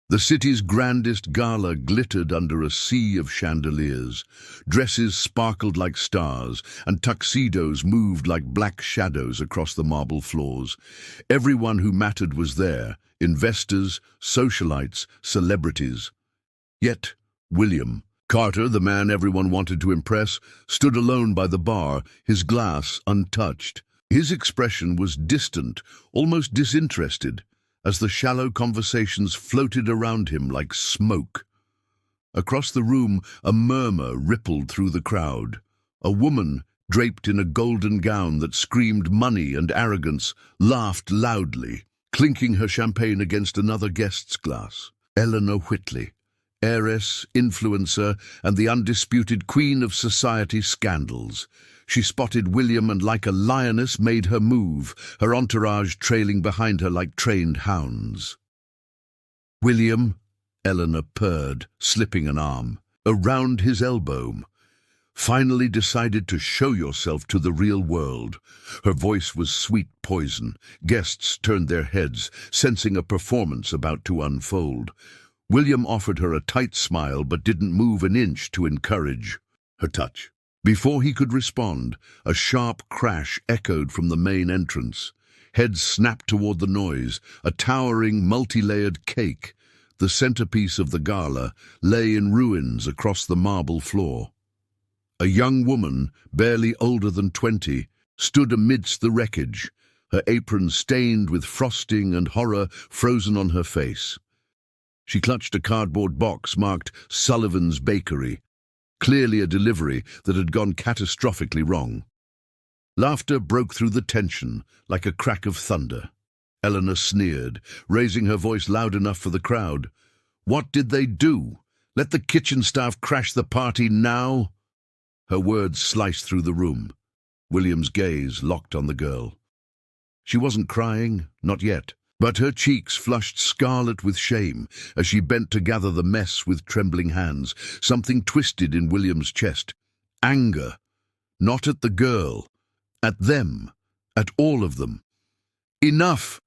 The city's grandest gala glittered under a sea of chandeliers. Dresses sparkled like stars, and tuxedos moved like black shadows across the marble floors. Everyone who mattered was there: investors, socialites, celebrities. Yet William Carter, the man everyone wanted to impress, stood alone by the bar, his glass untouched. His expression was distant, almost disinterested, as the shallow conversations floated around him like smoke. Across the room, a murmur rippled through the crowd. A woman, draped in a golden gown that screamed money and arrogance, laughed loudly, clinking her champagne against another guest's glass. Eleanor Whitley, heiress, influencer, and the undisputed queen of society scandals. She spotted William and, like a lioness, made her move, her entourage trailing behind her like trained hounds. "William," Eleanor purred, slipping an arm around his elbow. "Finally decided to show yourself to the real world." Her voice was sweet poison. Guests turned their heads, sensing a performance about to unfold. William offered her a tight smile but didn't move an inch to encourage her touch. Before he could respond, a sharp crash echoed from the main entrance. Heads snapped toward the noise. A towering, multi-layered cake, the centerpiece of the gala, lay in ruins across the marble floor. A young woman, barely older than 20, stood amidst the wreckage, her apron stained with frosting and horror frozen on her face. She clutched a cardboard box marked Sullivan's Bakery, clearly a delivery that had gone catastrophically wrong. Laughter broke through the tension like a crack of thunder. Eleanor sneered, raising her voice loud enough for the crowd. "What did they do? Let the kitchen staff crash the party now?" Her words sliced through the room. William's gaze locked on the girl. She wasn't crying, not yet, but her cheeks flushed scarlet with shame as she bent to gather the mess with trembling hands. Something twisted in William's chest. Anger. Not at the girl. At them. At all of them. "Enough!"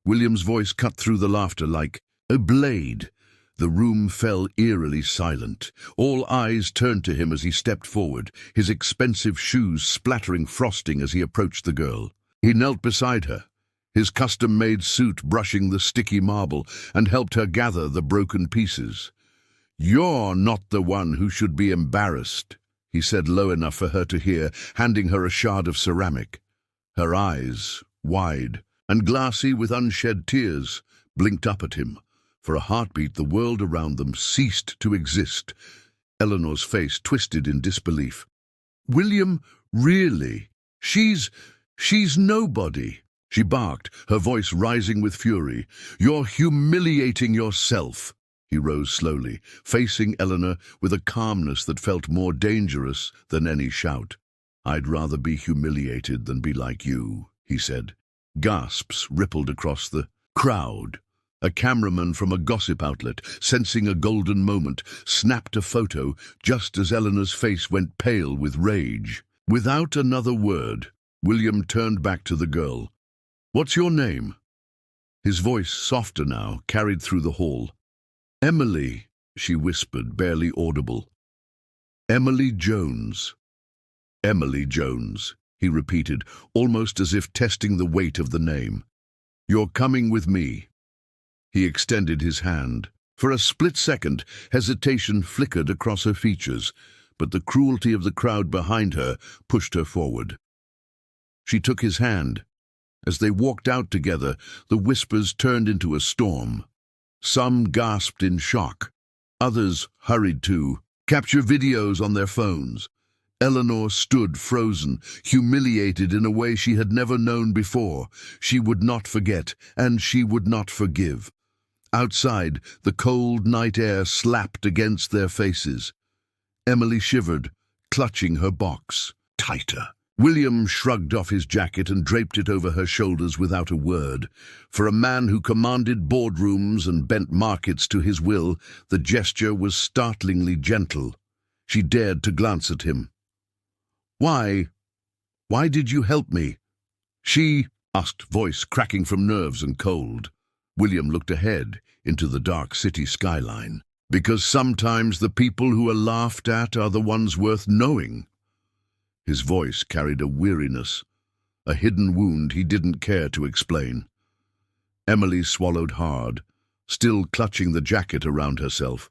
William's voice cut through the laughter like a blade. The room fell eerily silent. All eyes turned to him as he stepped forward, his expensive shoes splattering frosting as he approached the girl. He knelt beside her, his custom-made suit brushing the sticky marble, and helped her gather the broken pieces. "You're not the one who should be embarrassed," he said low enough for her to hear, handing her a shard of ceramic. Her eyes, wide and glassy with unshed tears, blinked up at him. For a heartbeat, the world around them ceased to exist. Eleanor's face twisted in disbelief. "William, really? She's nobody," she barked, her voice rising with fury. "You're humiliating yourself." He rose slowly, facing Eleanor with a calmness that felt more dangerous than any shout. "I'd rather be humiliated than be like you," he said. Gasps rippled across the crowd. A cameraman from a gossip outlet, sensing a golden moment, snapped a photo just as Eleanor's face went pale with rage. Without another word, William turned back to the girl. "What's your name?" His voice, softer now, carried through the hall. "Emily," she whispered, barely audible. "Emily Jones." "Emily Jones," he repeated, almost as if testing the weight of the name. "You're coming with me." He extended his hand. For a split second, hesitation flickered across her features, but the cruelty of the crowd behind her pushed her forward. She took his hand. As they walked out together, the whispers turned into a storm. Some gasped in shock. Others hurried to capture videos on their phones. Eleanor stood frozen, humiliated in a way she had never known before. She would not forget, and she would not forgive. Outside, the cold night air slapped against their faces. Emily shivered, clutching her box tighter. William shrugged off his jacket and draped it over her shoulders without a word. For a man who commanded boardrooms and bent markets to his will, the gesture was startlingly gentle. She dared to glance at him. Why did you help me?" She asked, voice cracking from nerves and cold. William looked ahead, into the dark city skyline. Because sometimes the people who are laughed at are the ones worth knowing. His voice carried a weariness, a hidden wound he didn't care to explain. Emily swallowed hard, still clutching the jacket around herself.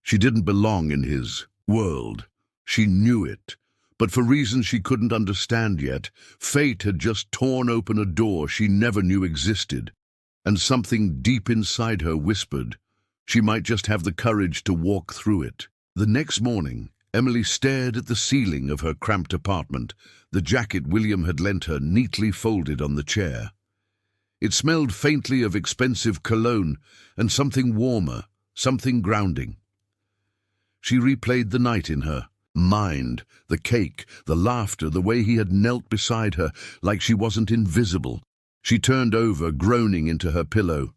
She didn't belong in his world. She knew it, but for reasons she couldn't understand yet, fate had just torn open a door she never knew existed, and something deep inside her whispered she might just have the courage to walk through it. The next morning, Emily stared at the ceiling of her cramped apartment, the jacket William had lent her neatly folded on the chair. It smelled faintly of expensive cologne and something warmer, something grounding. She replayed the night in her mind, the cake, the laughter, the way he had knelt beside her like she wasn't invisible. She turned over, groaning into her pillow.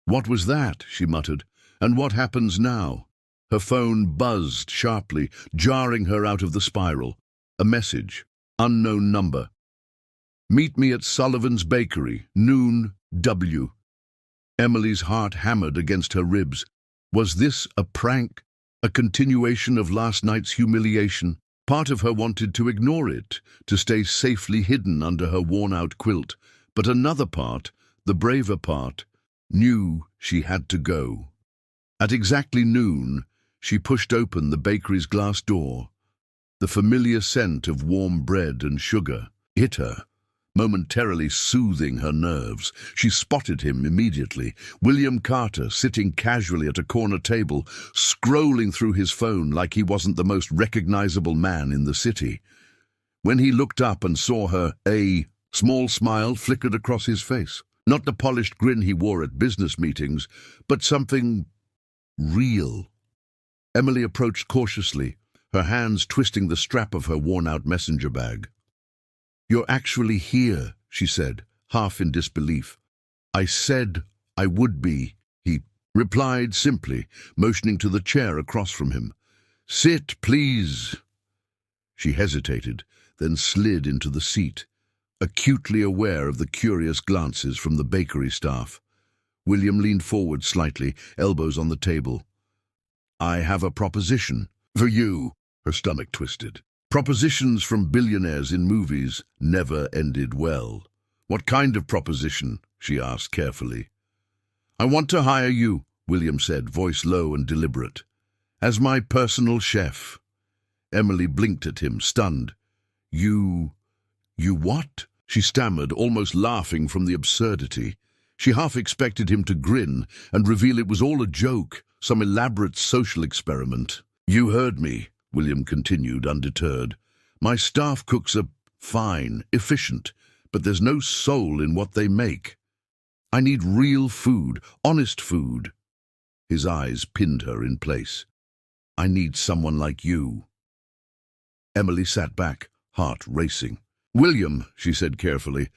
"What was that?" she muttered. "And what happens now?" Her phone buzzed sharply, jarring her out of the spiral. A message. Unknown number. "Meet me at Sullivan's Bakery, noon, W." Emily's heart hammered against her ribs. Was this a prank? A continuation of last night's humiliation? Part of her wanted to ignore it, to stay safely hidden under her worn-out quilt. But another part, the braver part, knew she had to go. At exactly noon, she pushed open the bakery's glass door. The familiar scent of warm bread and sugar hit her, momentarily soothing her nerves. She spotted him immediately. William Carter, sitting casually at a corner table, scrolling through his phone like he wasn't the most recognizable man in the city. When he looked up and saw her, a small smile flickered across his face. Not the polished grin he wore at business meetings, but something real. Emily approached cautiously, her hands twisting the strap of her worn-out messenger bag. "You're actually here," she said, half in disbelief. "I said I would be," he replied simply, motioning to the chair across from him. "Sit, please." She hesitated, then slid into the seat, acutely aware of the curious glances from the bakery staff. William leaned forward slightly, elbows on the table. "I have a proposition for you." Her stomach twisted. Propositions from billionaires in movies never ended well. "What kind of proposition?" she asked carefully. "I want to hire you," William said, voice low and deliberate, "as my personal chef." Emily blinked at him, stunned. You what?" she stammered, almost laughing from the absurdity. She half expected him to grin and reveal it was all a joke, some elaborate social experiment. "You heard me," William continued, undeterred. "My staff cooks are fine, efficient, but there's no soul in what they make. I need real food, honest food." His eyes pinned her in place. "I need someone like you." Emily sat back, heart racing. "William," she said carefully,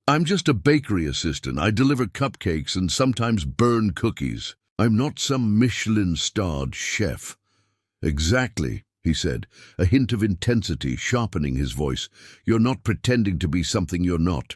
I'm just a bakery assistant. I deliver cupcakes and sometimes burn cookies. I'm not some Michelin-starred chef." "Exactly," he said, a hint of intensity sharpening his voice. "You're not pretending to be something you're not."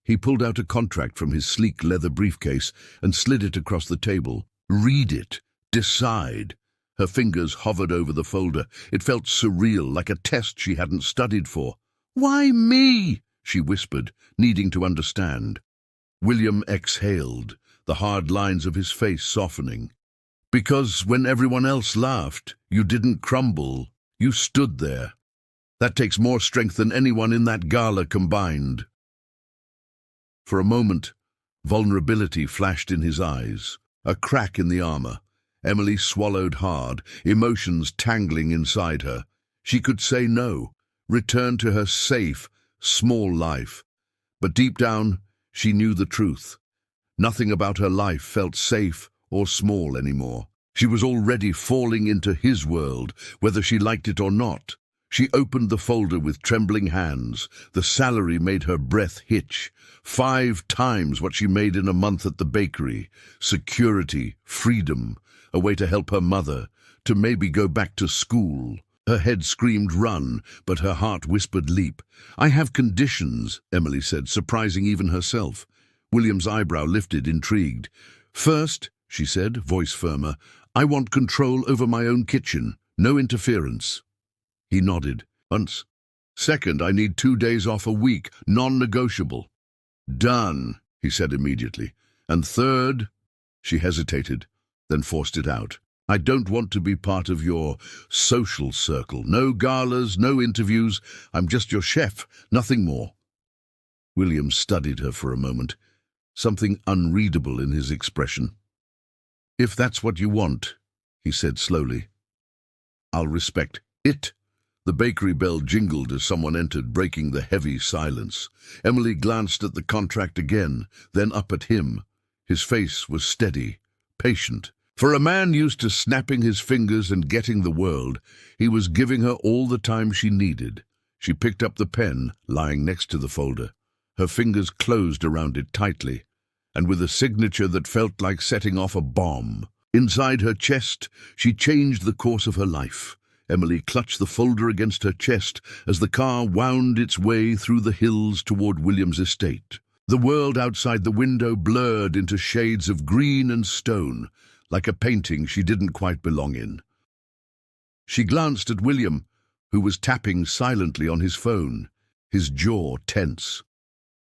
He pulled out a contract from his sleek leather briefcase and slid it across the table. "Read it. Decide." Her fingers hovered over the folder. It felt surreal, like a test she hadn't studied for. "Why me?" she whispered, needing to understand. William exhaled, the hard lines of his face softening. "Because when everyone else laughed, you didn't crumble. You stood there. That takes more strength than anyone in that gala combined." For a moment, vulnerability flashed in his eyes, a crack in the armor. Emily swallowed hard, emotions tangling inside her. She could say no, return to her safe, small life. But deep down, she knew the truth. Nothing about her life felt safe or small anymore. She was already falling into his world, whether she liked it or not. She opened the folder with trembling hands. The salary made her breath hitch. 5 times what she made in a month at the bakery. Security, freedom, a way to help her mother, to maybe go back to school. Her head screamed run, but her heart whispered leap. "I have conditions," Emily said, surprising even herself. William's eyebrow lifted, intrigued. "First," she said, voice firmer, "I want control over my own kitchen. No interference." He nodded. "Once. Second, I need 2 days off a week, non-negotiable." "Done," he said immediately. "And third," she hesitated, then forced it out, "I don't want to be part of your social circle. No galas, no interviews. I'm just your chef, nothing more." William studied her for a moment, something unreadable in his expression. "If that's what you want," he said slowly, "I'll respect it." The bakery bell jingled as someone entered, breaking the heavy silence. Emily glanced at the contract again, then up at him. His face was steady, patient. For a man used to snapping his fingers and getting the world, he was giving her all the time she needed. She picked up the pen lying next to the folder. Her fingers closed around it tightly, and with a signature that felt like setting off a bomb. Inside her chest, she changed the course of her life. Emily clutched the folder against her chest as the car wound its way through the hills toward William's estate. The world outside the window blurred into shades of green and stone, like a painting she didn't quite belong in. She glanced at William, who was tapping silently on his phone, his jaw tense.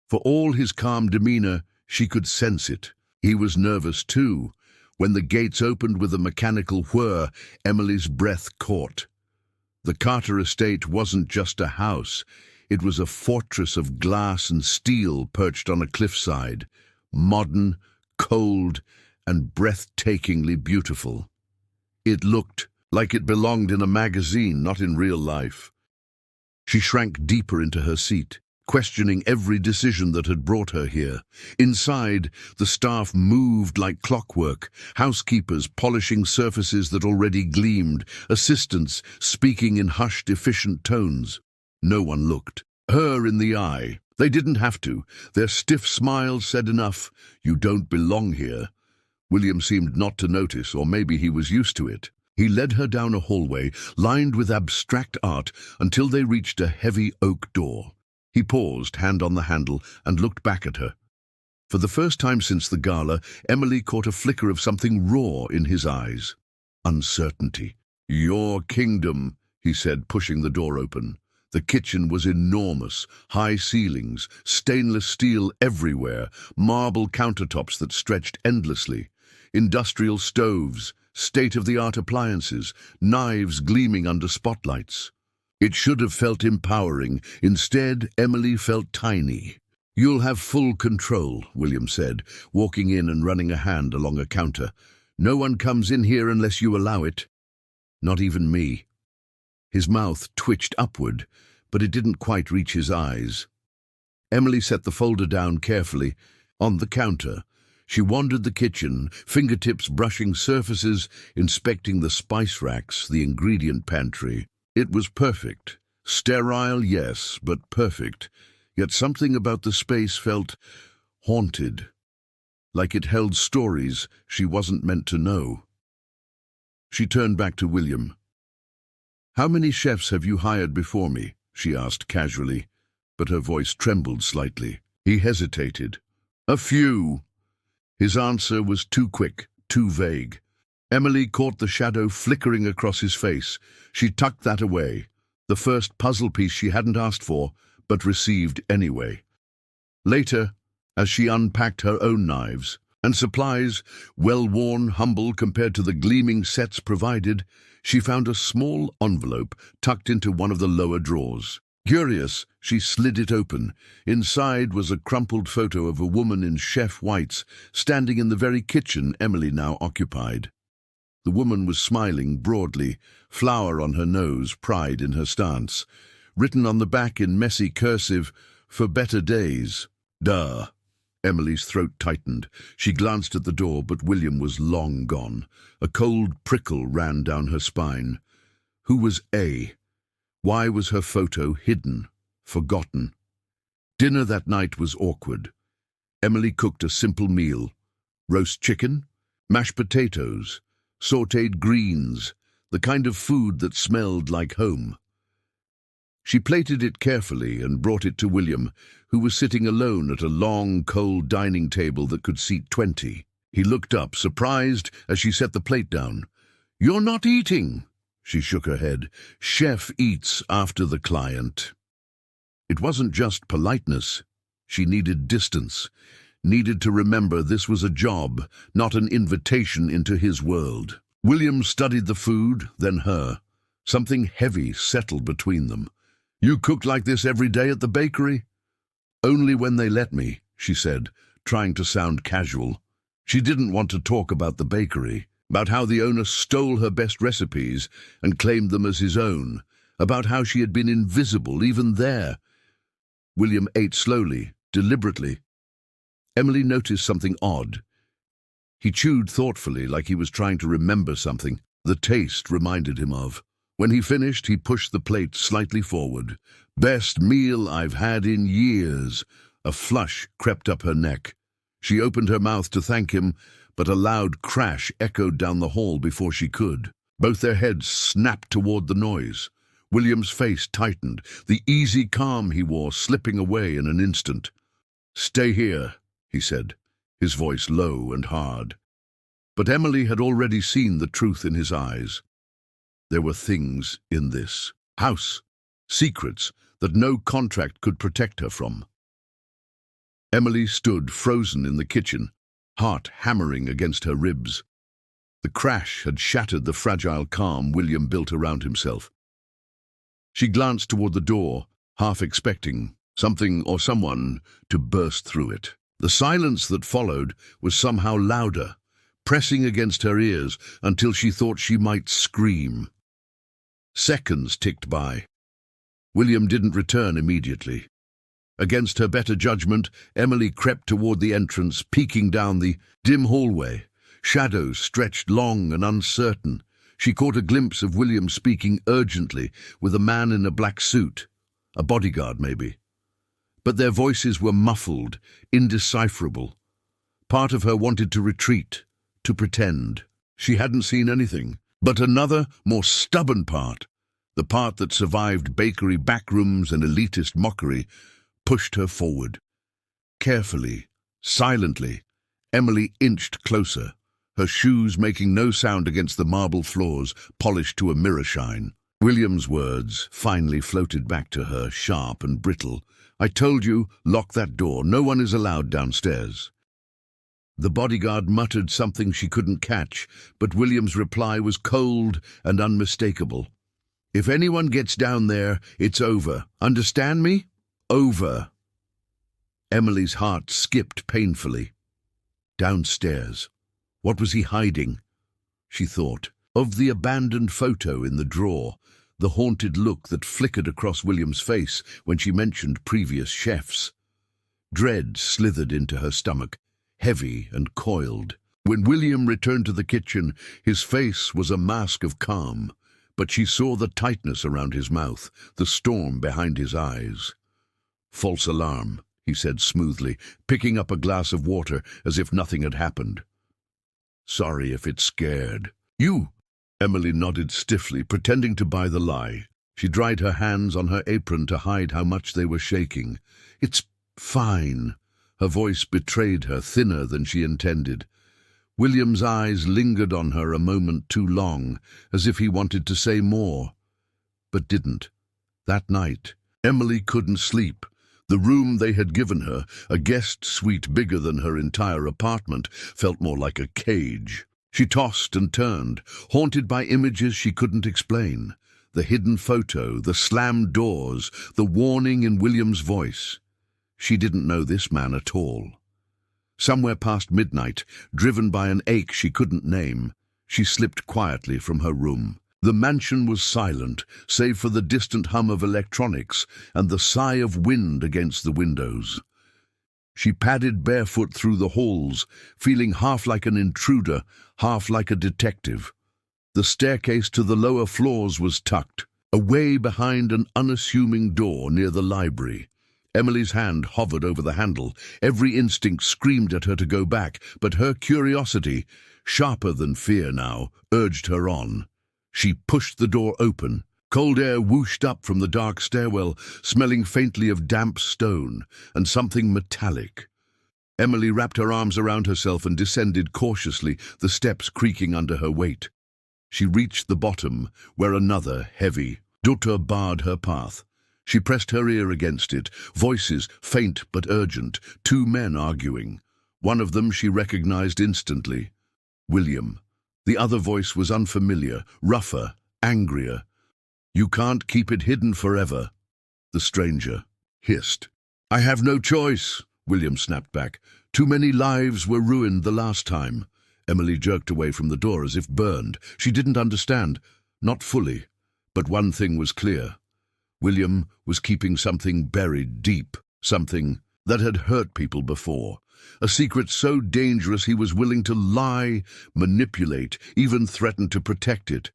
For all his calm demeanor, she could sense it. He was nervous too. When the gates opened with a mechanical whir, Emily's breath caught. The Carter estate wasn't just a house. It was a fortress of glass and steel perched on a cliffside, modern, cold, and breathtakingly beautiful. It looked like it belonged in a magazine, not in real life. She shrank deeper into her seat, questioning every decision that had brought her here. Inside, the staff moved like clockwork, housekeepers polishing surfaces that already gleamed, assistants speaking in hushed, efficient tones. No one looked her in the eye. They didn't have to. Their stiff smiles said enough. "You don't belong here." William seemed not to notice, or maybe he was used to it. He led her down a hallway lined with abstract art until they reached a heavy oak door. He paused, hand on the handle, and looked back at her. For the first time since the gala, Emily caught a flicker of something raw in his eyes. Uncertainty. "Your kingdom," he said, pushing the door open. The kitchen was enormous, high ceilings, stainless steel everywhere, marble countertops that stretched endlessly, industrial stoves, state-of-the-art appliances, knives gleaming under spotlights. It should have felt empowering. Instead, Emily felt tiny. "You'll have full control," William said, walking in and running a hand along a counter. "No one comes in here unless you allow it. Not even me." His mouth twitched upward, but it didn't quite reach his eyes. Emily set the folder down carefully on the counter. She wandered the kitchen, fingertips brushing surfaces, inspecting the spice racks, the ingredient pantry. It was perfect. Sterile, yes, but perfect. Yet something about the space felt haunted, like it held stories she wasn't meant to know. She turned back to William. "How many chefs have you hired before me?" she asked casually, but her voice trembled slightly. He hesitated. "A few." His answer was too quick, too vague. Emily caught the shadow flickering across his face. She tucked that away, the first puzzle piece she hadn't asked for, but received anyway. Later, as she unpacked her own knives and supplies, well-worn, humble compared to the gleaming sets provided, she found a small envelope tucked into one of the lower drawers. Curious, she slid it open. Inside was a crumpled photo of a woman in chef whites standing in the very kitchen Emily now occupied. The woman was smiling broadly, flower on her nose, pride in her stance. Written on the back in messy cursive, "For better days." Duh. Emily's throat tightened. She glanced at the door, but William was long gone. A cold prickle ran down her spine. Who was A? Why was her photo hidden, forgotten? Dinner that night was awkward. Emily cooked a simple meal. Roast chicken, mashed potatoes, sautéed greens, the kind of food that smelled like home. She plated it carefully and brought it to William, who was sitting alone at a long, cold dining table that could seat 20. He looked up, surprised, as she set the plate down. "You're not eating." She shook her head. "Chef eats after the client." It wasn't just politeness. She needed distance, needed to remember this was a job, not an invitation into his world. William studied the food, then her. Something heavy settled between them. "You cook like this every day at the bakery?" "Only when they let me," she said, trying to sound casual. She didn't want to talk about the bakery, about how the owner stole her best recipes and claimed them as his own, about how she had been invisible even there. William ate slowly, deliberately. Emily noticed something odd. He chewed thoughtfully, like he was trying to remember something the taste reminded him of. When he finished, he pushed the plate slightly forward. "Best meal I've had in years." A flush crept up her neck. She opened her mouth to thank him, but a loud crash echoed down the hall before she could. Both their heads snapped toward the noise. William's face tightened, the easy calm he wore slipping away in an instant. "Stay here," he said, his voice low and hard. But Emily had already seen the truth in his eyes. There were things in this house, secrets that no contract could protect her from. Emily stood frozen in the kitchen, heart hammering against her ribs. The crash had shattered the fragile calm William built around himself. She glanced toward the door, half expecting something or someone to burst through it. The silence that followed was somehow louder, pressing against her ears until she thought she might scream. Seconds ticked by. William didn't return immediately. Against her better judgment, Emily crept toward the entrance, peeking down the dim hallway. Shadows stretched long and uncertain. She caught a glimpse of William speaking urgently with a man in a black suit, a bodyguard maybe. But their voices were muffled, indecipherable. Part of her wanted to retreat, to pretend. She hadn't seen anything. But another, more stubborn part, the part that survived bakery backrooms and elitist mockery, pushed her forward. Carefully, silently, Emily inched closer, her shoes making no sound against the marble floors, polished to a mirror shine. William's words finally floated back to her, sharp and brittle. "I told you, lock that door. No one is allowed downstairs." The bodyguard muttered something she couldn't catch, but William's reply was cold and unmistakable. "If anyone gets down there, it's over. Understand me? Over." Emily's heart skipped painfully. Downstairs. What was he hiding? She thought of the abandoned photo in the drawer, the haunted look that flickered across William's face when she mentioned previous chefs. Dread slithered into her stomach, heavy and coiled. When William returned to the kitchen, his face was a mask of calm, but she saw the tightness around his mouth, the storm behind his eyes. "False alarm," he said smoothly, picking up a glass of water as if nothing had happened. "Sorry if it scared." "You?" Emily nodded stiffly, pretending to buy the lie. She dried her hands on her apron to hide how much they were shaking. "It's fine." Her voice betrayed her, thinner than she intended. William's eyes lingered on her a moment too long, as if he wanted to say more, but didn't. That night, Emily couldn't sleep. The room they had given her, a guest suite bigger than her entire apartment, felt more like a cage. She tossed and turned, haunted by images she couldn't explain. The hidden photo, the slammed doors, the warning in William's voice. She didn't know this man at all. Somewhere past midnight, driven by an ache she couldn't name, she slipped quietly from her room. The mansion was silent, save for the distant hum of electronics and the sigh of wind against the windows. She padded barefoot through the halls, feeling half like an intruder, half like a detective. The staircase to the lower floors was tucked, away behind an unassuming door near the library. Emily's hand hovered over the handle. Every instinct screamed at her to go back, but her curiosity, sharper than fear now, urged her on. She pushed the door open, Cold air whooshed up from the dark stairwell, smelling faintly of damp stone and something metallic. Emily wrapped her arms around herself and descended cautiously, the steps creaking under her weight. She reached the bottom, where another, heavy, door barred her path. She pressed her ear against it, voices, faint but urgent, two men arguing. One of them she recognized instantly. William. The other voice was unfamiliar, rougher, angrier. "You can't keep it hidden forever," the stranger hissed. "I have no choice," William snapped back. "Too many lives were ruined the last time." Emily jerked away from the door as if burned. She didn't understand. Not fully. But one thing was clear. William was keeping something buried deep, something that had hurt people before. A secret so dangerous he was willing to lie, manipulate, even threaten to protect it.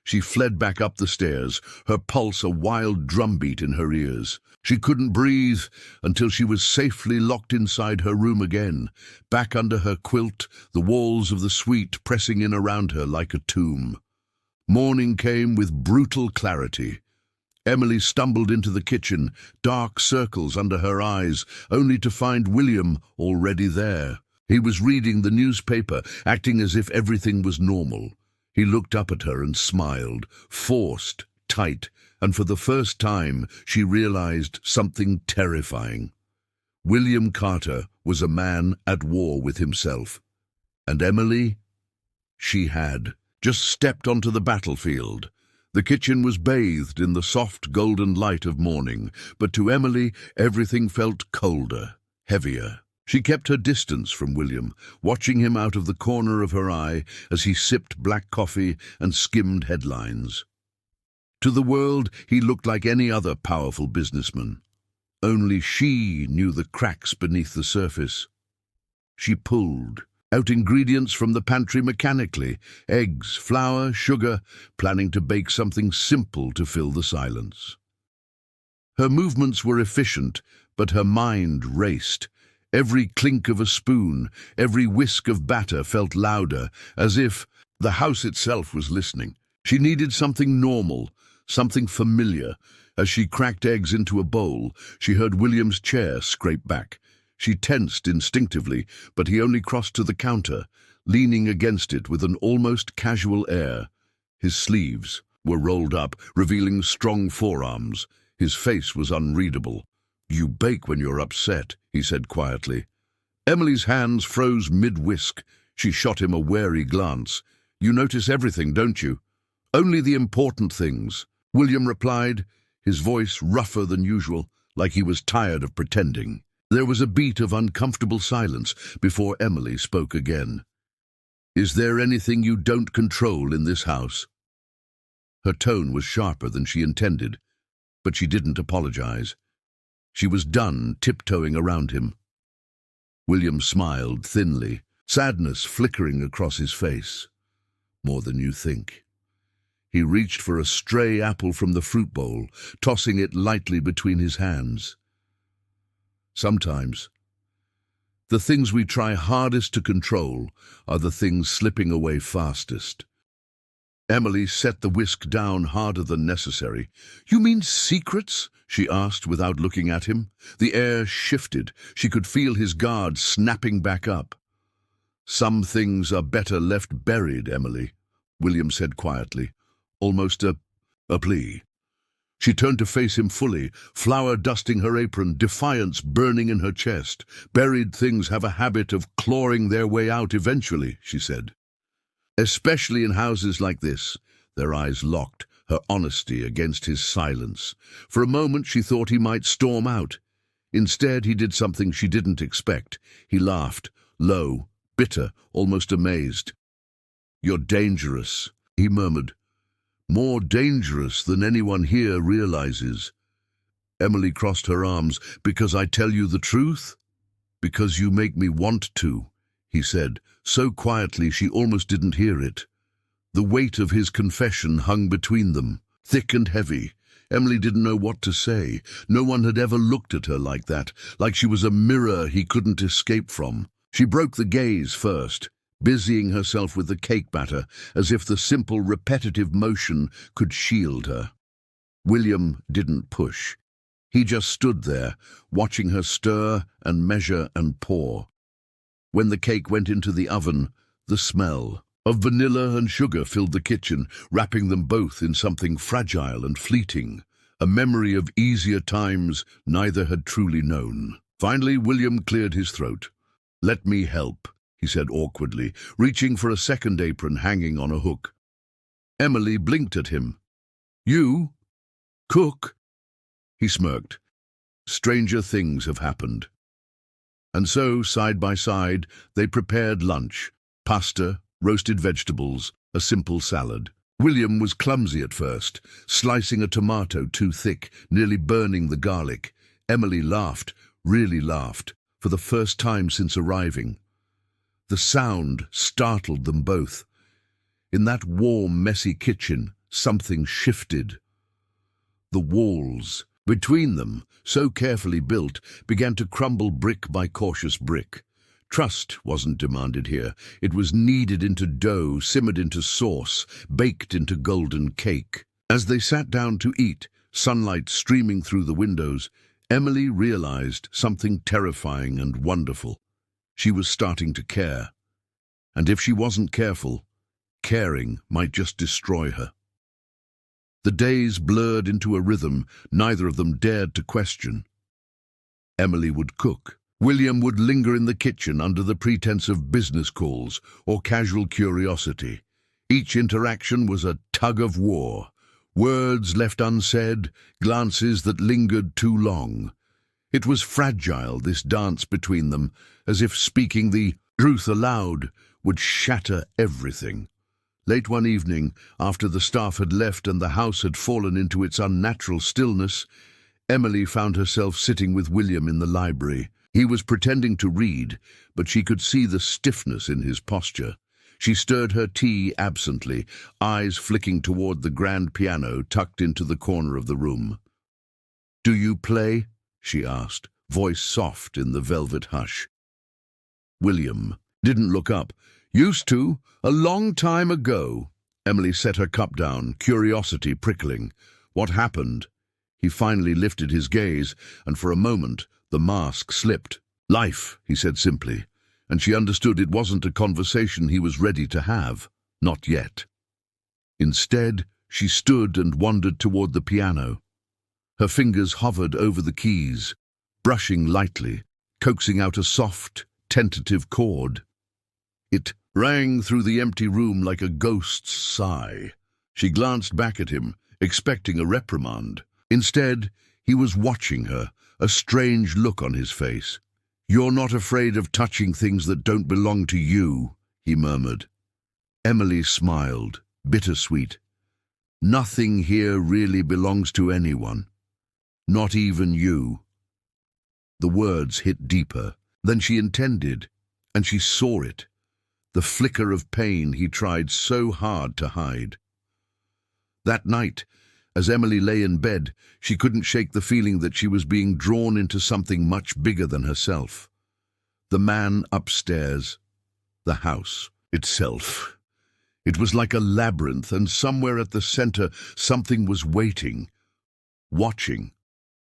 She fled back up the stairs, her pulse a wild drumbeat in her ears. She couldn't breathe until she was safely locked inside her room again, back under her quilt, the walls of the suite pressing in around her like a tomb. Morning came with brutal clarity. Emily stumbled into the kitchen, dark circles under her eyes, only to find William already there. He was reading the newspaper, acting as if everything was normal. He looked up at her and smiled, forced, tight, and for the first time she realized something terrifying. William Carter was a man at war with himself. And Emily? She had just stepped onto the battlefield. The kitchen was bathed in the soft golden light of morning, but to Emily everything felt colder, heavier. She kept her distance from William, watching him out of the corner of her eye as he sipped black coffee and skimmed headlines. To the world, he looked like any other powerful businessman. Only she knew the cracks beneath the surface. She pulled out ingredients from the pantry mechanically, eggs, flour, sugar, planning to bake something simple to fill the silence. Her movements were efficient, but her mind raced. Every clink of a spoon, every whisk of batter felt louder, as if the house itself was listening. She needed something normal, something familiar. As she cracked eggs into a bowl, she heard William's chair scrape back. She tensed instinctively, but he only crossed to the counter, leaning against it with an almost casual air. His sleeves were rolled up, revealing strong forearms. His face was unreadable. "You bake when you're upset," he said quietly. Emily's hands froze mid-whisk. She shot him a wary glance. "You notice everything, don't you?" "Only the important things," William replied, his voice rougher than usual, like he was tired of pretending. There was a beat of uncomfortable silence before Emily spoke again. "Is there anything you don't control in this house?" Her tone was sharper than she intended, but she didn't apologize. She was done tiptoeing around him. William smiled thinly, sadness flickering across his face. "More than you think." He reached for a stray apple from the fruit bowl, tossing it lightly between his hands. Sometimes, the things we try hardest to control are the things slipping away fastest. Emily set the whisk down harder than necessary. "You mean secrets?" she asked without looking at him. The air shifted. She could feel his guard snapping back up. "Some things are better left buried, Emily," William said quietly, almost a plea. She turned to face him fully, flour dusting her apron, defiance burning in her chest. "Buried things have a habit of clawing their way out eventually," she said. "Especially in houses like this." Their eyes locked, her honesty against his silence. For a moment she thought he might storm out. Instead, he did something she didn't expect. He laughed, low, bitter, almost amazed. "You're dangerous," he murmured. "More dangerous than anyone here realizes." Emily crossed her arms. "Because I tell you the truth?" "Because you make me want to," he said, so quietly she almost didn't hear it. The weight of his confession hung between them, thick and heavy. Emily didn't know what to say. No one had ever looked at her like that, like she was a mirror he couldn't escape from. She broke the gaze first, busying herself with the cake batter, as if the simple repetitive motion could shield her. William didn't push. He just stood there, watching her stir and measure and pour. When the cake went into the oven, the smell of vanilla and sugar filled the kitchen, wrapping them both in something fragile and fleeting, a memory of easier times neither had truly known. Finally, William cleared his throat. "Let me help," he said awkwardly, reaching for a second apron hanging on a hook. Emily blinked at him. "You? Cook?" He smirked. "Stranger things have happened." And so, side by side, they prepared lunch: pasta, roasted vegetables, a simple salad. William was clumsy at first, slicing a tomato too thick, nearly burning the garlic. Emily laughed, really laughed, for the first time since arriving. The sound startled them both. In that warm, messy kitchen, something shifted. The walls between them, so carefully built, began to crumble brick by cautious brick. Trust wasn't demanded here. It was kneaded into dough, simmered into sauce, baked into golden cake. As they sat down to eat, sunlight streaming through the windows, Emily realized something terrifying and wonderful. She was starting to care. And if she wasn't careful, caring might just destroy her. The days blurred into a rhythm neither of them dared to question. Emily would cook. William would linger in the kitchen under the pretense of business calls or casual curiosity. Each interaction was a tug of war. Words left unsaid, glances that lingered too long. It was fragile, this dance between them, as if speaking the truth aloud would shatter everything. Late one evening, after the staff had left and the house had fallen into its unnatural stillness, Emily found herself sitting with William in the library. He was pretending to read, but she could see the stiffness in his posture. She stirred her tea absently, eyes flicking toward the grand piano tucked into the corner of the room. "Do you play?" she asked, voice soft in the velvet hush. William didn't look up. "Used to, a long time ago." Emily set her cup down, curiosity prickling. "What happened?" He finally lifted his gaze, and for a moment the mask slipped. "Life," he said simply, and she understood it wasn't a conversation he was ready to have. Not yet. Instead, she stood and wandered toward the piano. Her fingers hovered over the keys, brushing lightly, coaxing out a soft, tentative chord. It rang through the empty room like a ghost's sigh. She glanced back at him, expecting a reprimand. Instead, he was watching her, a strange look on his face. "You're not afraid of touching things that don't belong to you," he murmured. Emily smiled, bittersweet. "Nothing here really belongs to anyone. Not even you." The words hit deeper than she intended, and she saw it. The flicker of pain he tried so hard to hide. That night, as Emily lay in bed, she couldn't shake the feeling that she was being drawn into something much bigger than herself. The man upstairs, the house itself. It was like a labyrinth, and somewhere at the center something was waiting, watching.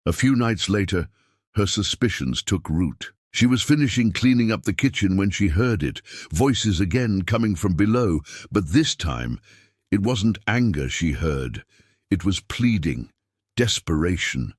A few nights later, her suspicions took root. She was finishing cleaning up the kitchen when she heard it, voices again coming from below, but this time it wasn't anger she heard. It was pleading, desperation.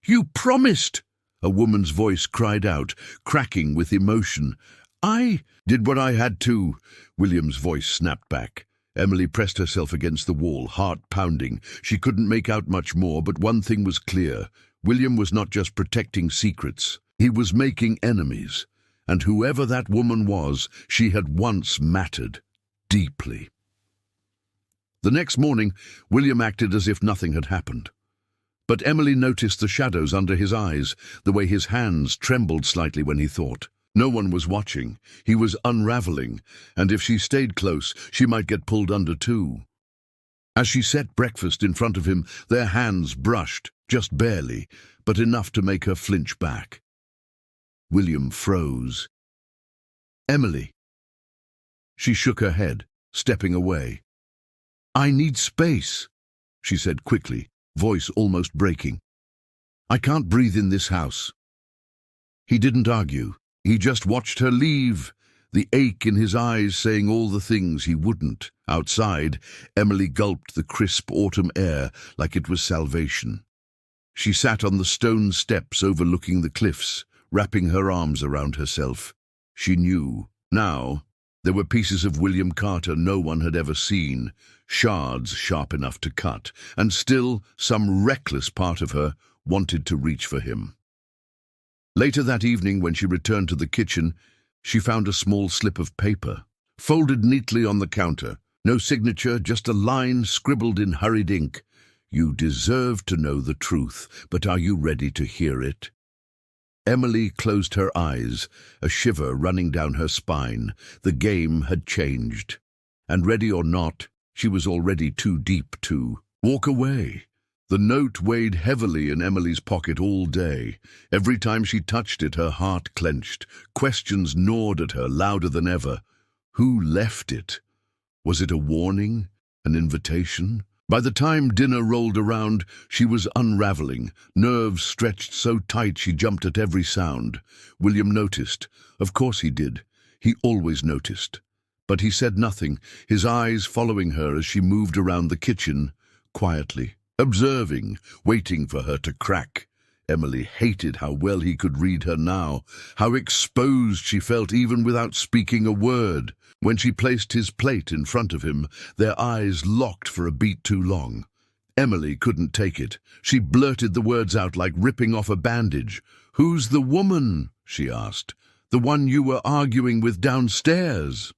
"You promised!" a woman's voice cried out, cracking with emotion. "I did what I had to," William's voice snapped back. Emily pressed herself against the wall, heart pounding. She couldn't make out much more, but one thing was clear. William was not just protecting secrets. He was making enemies, and whoever that woman was, she had once mattered deeply. The next morning, William acted as if nothing had happened. But Emily noticed the shadows under his eyes, the way his hands trembled slightly when he thought. No one was watching. He was unraveling, and if she stayed close, she might get pulled under too. As she set breakfast in front of him, their hands brushed, just barely, but enough to make her flinch back. William froze. "Emily." She shook her head, stepping away. "I need space," she said quickly, voice almost breaking. "I can't breathe in this house." He didn't argue. He just watched her leave, the ache in his eyes saying all the things he wouldn't. Outside, Emily gulped the crisp autumn air like it was salvation. She sat on the stone steps overlooking the cliffs, wrapping her arms around herself. She knew. Now, there were pieces of William Carter no one had ever seen, shards sharp enough to cut, and still some reckless part of her wanted to reach for him. Later that evening, when she returned to the kitchen, she found a small slip of paper, folded neatly on the counter. No signature, just a line scribbled in hurried ink. "You deserve to know the truth, but are you ready to hear it?" Emily closed her eyes, a shiver running down her spine. The game had changed. And ready or not, she was already too deep to walk away. The note weighed heavily in Emily's pocket all day. Every time she touched it, her heart clenched. Questions gnawed at her louder than ever. Who left it? Was it a warning? An invitation? By the time dinner rolled around, she was unraveling, nerves stretched so tight she jumped at every sound. William noticed. Of course he did. He always noticed. But he said nothing, his eyes following her as she moved around the kitchen, quietly, observing, waiting for her to crack. Emily hated how well he could read her now, how exposed she felt even without speaking a word. When she placed his plate in front of him, their eyes locked for a beat too long. Emily couldn't take it. She blurted the words out like ripping off a bandage. "Who's the woman?" she asked. "The one you were arguing with downstairs?"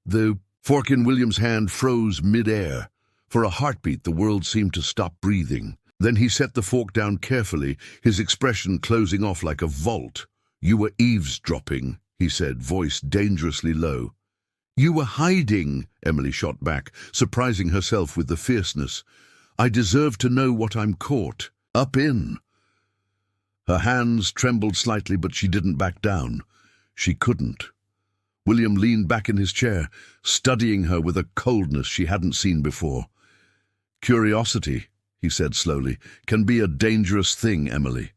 The fork in William's hand froze mid-air. For a heartbeat, the world seemed to stop breathing. Then he set the fork down carefully, his expression closing off like a vault. "You were eavesdropping," he said, voice dangerously low. "You were hiding," Emily shot back, surprising herself with the fierceness. "I deserve to know what I'm caught up in." Her hands trembled slightly, but she didn't back down. She couldn't. William leaned back in his chair, studying her with a coldness she hadn't seen before. "Curiosity," he said slowly, "can be a dangerous thing, Emily."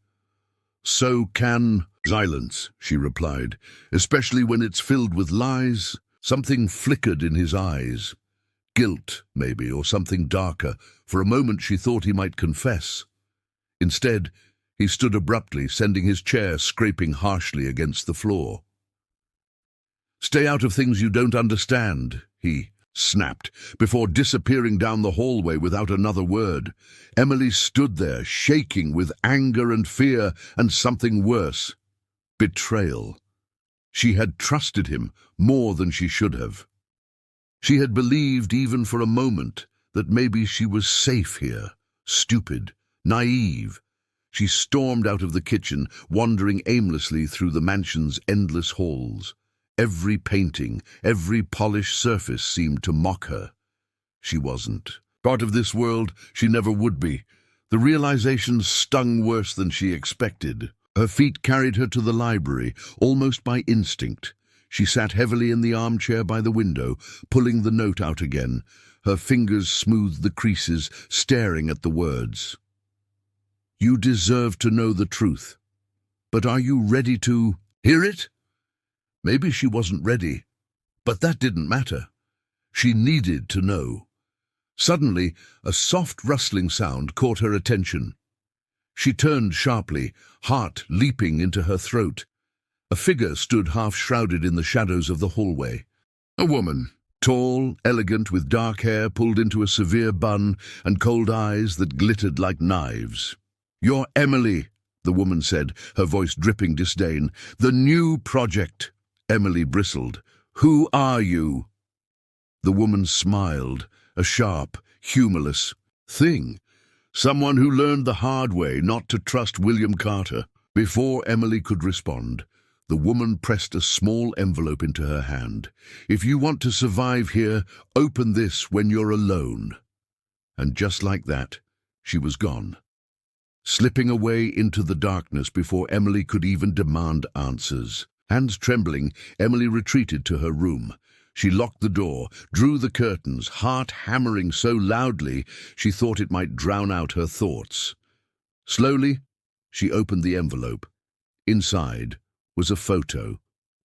"So can silence," she replied, "especially when it's filled with lies." Something flickered in his eyes. Guilt, maybe, or something darker. For a moment she thought he might confess. Instead, he stood abruptly, sending his chair scraping harshly against the floor. "Stay out of things you don't understand," he snapped, before disappearing down the hallway without another word. Emily stood there, shaking with anger and fear and something worse. Betrayal. She had trusted him more than she should have. She had believed, even for a moment, that maybe she was safe here. Stupid, naive. She stormed out of the kitchen, wandering aimlessly through the mansion's endless halls. Every painting, every polished surface seemed to mock her. She wasn't. Part of this world, she never would be. The realization stung worse than she expected. Her feet carried her to the library, almost by instinct. She sat heavily in the armchair by the window, pulling the note out again. Her fingers smoothed the creases, staring at the words. "You deserve to know the truth. But are you ready to hear it?" Maybe she wasn't ready, but that didn't matter. She needed to know. Suddenly, a soft rustling sound caught her attention. She turned sharply, heart leaping into her throat. A figure stood half-shrouded in the shadows of the hallway. A woman, tall, elegant, with dark hair pulled into a severe bun and cold eyes that glittered like knives. "You're Emily," the woman said, her voice dripping disdain. "The new project." Emily bristled. "Who are you?" The woman smiled, a sharp, humorless thing. Someone who learned the hard way not to trust William Carter. Before Emily could respond, the woman pressed a small envelope into her hand. "If you want to survive here, open this when you're alone." And just like that, she was gone, slipping away into the darkness before Emily could even demand answers. Hands trembling, Emily retreated to her room. She locked the door, drew the curtains, heart hammering so loudly she thought it might drown out her thoughts. Slowly, she opened the envelope. Inside was a photo.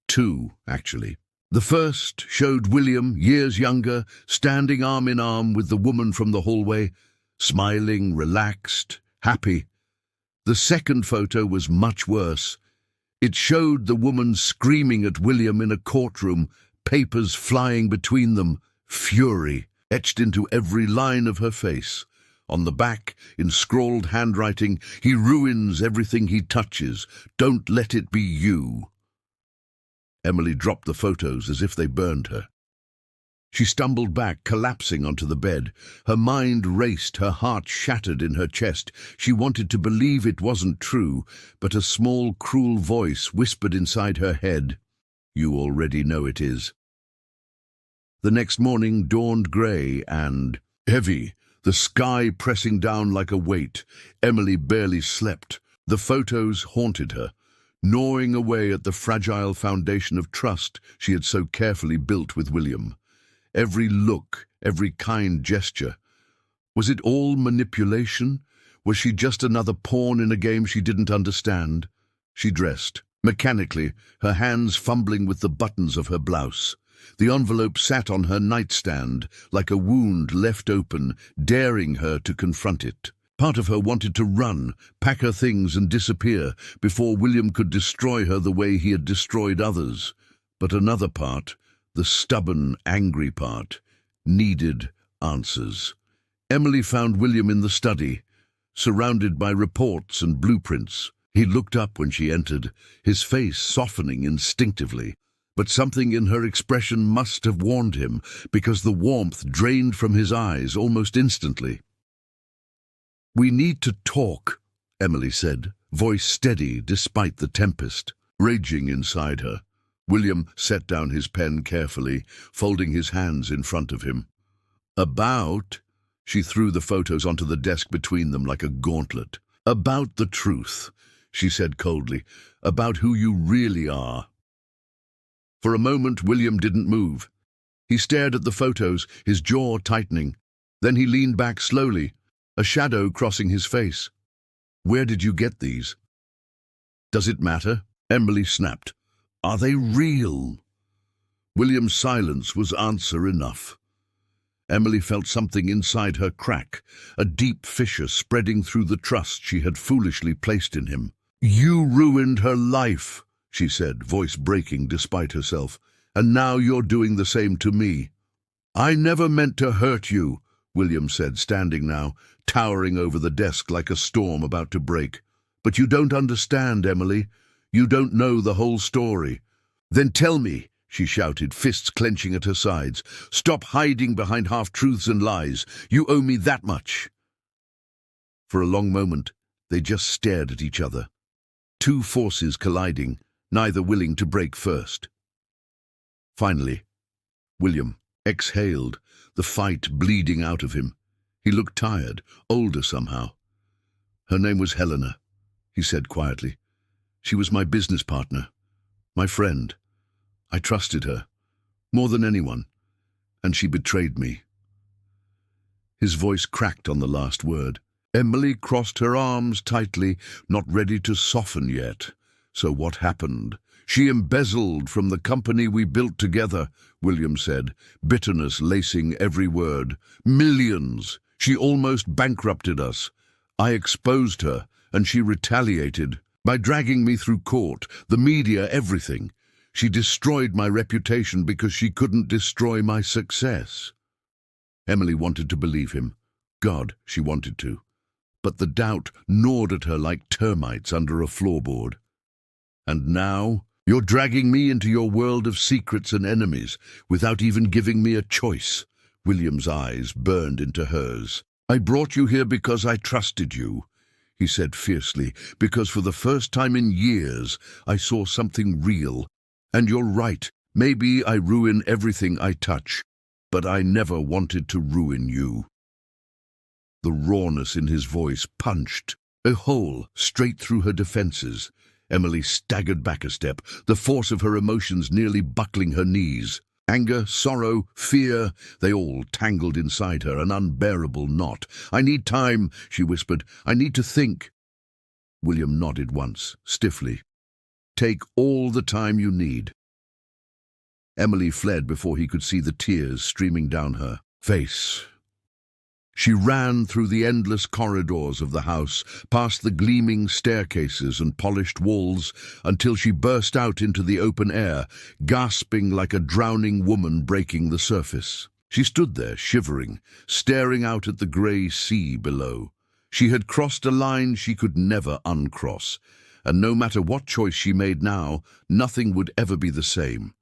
Two, actually. The first showed William, years younger, standing arm in arm with the woman from the hallway, smiling, relaxed, happy. The second photo was much worse. It showed the woman screaming at William in a courtroom, papers flying between them, fury etched into every line of her face. On the back, in scrawled handwriting, "He ruins everything he touches. Don't let it be you." Emily dropped the photos as if they burned her. She stumbled back, collapsing onto the bed. Her mind raced, her heart shattered in her chest. She wanted to believe it wasn't true, but a small, cruel voice whispered inside her head, "You already know it is." The next morning dawned grey and heavy, the sky pressing down like a weight. Emily barely slept. The photos haunted her, gnawing away at the fragile foundation of trust she had so carefully built with William. Every look, every kind gesture. Was it all manipulation? Was she just another pawn in a game she didn't understand? She dressed, mechanically, her hands fumbling with the buttons of her blouse. The envelope sat on her nightstand, like a wound left open, daring her to confront it. Part of her wanted to run, pack her things and disappear before William could destroy her the way he had destroyed others. But another part, the stubborn, angry part, needed answers. Emily found William in the study, surrounded by reports and blueprints. He looked up when she entered, his face softening instinctively. But something in her expression must have warned him, because the warmth drained from his eyes almost instantly. "We need to talk," Emily said, voice steady despite the tempest raging inside her. William set down his pen carefully, folding his hands in front of him. "About?" She threw the photos onto the desk between them like a gauntlet. "About the truth," she said coldly. "About who you really are." For a moment, William didn't move. He stared at the photos, his jaw tightening. Then he leaned back slowly, a shadow crossing his face. "Where did you get these?" "Does it matter?" Emily snapped. "Are they real?" William's silence was answer enough. Emily felt something inside her crack, a deep fissure spreading through the trust she had foolishly placed in him. "You ruined her life," she said, voice breaking despite herself, "and now you're doing the same to me." "I never meant to hurt you," William said, standing now, towering over the desk like a storm about to break. "But you don't understand, Emily. You don't know the whole story." "Then tell me," she shouted, fists clenching at her sides. "Stop hiding behind half-truths and lies. You owe me that much." For a long moment, they just stared at each other. Two forces colliding, neither willing to break first. Finally, William exhaled, the fight bleeding out of him. He looked tired, older somehow. "Her name was Helena," he said quietly. "She was my business partner, my friend. I trusted her, more than anyone, and she betrayed me." His voice cracked on the last word. Emily crossed her arms tightly, not ready to soften yet. "So what happened?" "She embezzled from the company we built together," William said, bitterness lacing every word. "Millions. She almost bankrupted us. I exposed her, and she retaliated by dragging me through court, the media, everything. She destroyed my reputation because she couldn't destroy my success." Emily wanted to believe him. God, she wanted to. But the doubt gnawed at her like termites under a floorboard. "And now, you're dragging me into your world of secrets and enemies without even giving me a choice." William's eyes burned into hers. "I brought you here because I trusted you," he said fiercely, "because for the first time in years I saw something real. And you're right, maybe I ruin everything I touch, but I never wanted to ruin you." The rawness in his voice punched a hole straight through her defenses. Emily staggered back a step, the force of her emotions nearly buckling her knees. Anger, sorrow, fear, they all tangled inside her, an unbearable knot. "I need time," she whispered. "I need to think." William nodded once, stiffly. "Take all the time you need." Emily fled before he could see the tears streaming down her face. She ran through the endless corridors of the house, past the gleaming staircases and polished walls, until she burst out into the open air, gasping like a drowning woman breaking the surface. She stood there, shivering, staring out at the grey sea below. She had crossed a line she could never uncross, and no matter what choice she made now, nothing would ever be the same.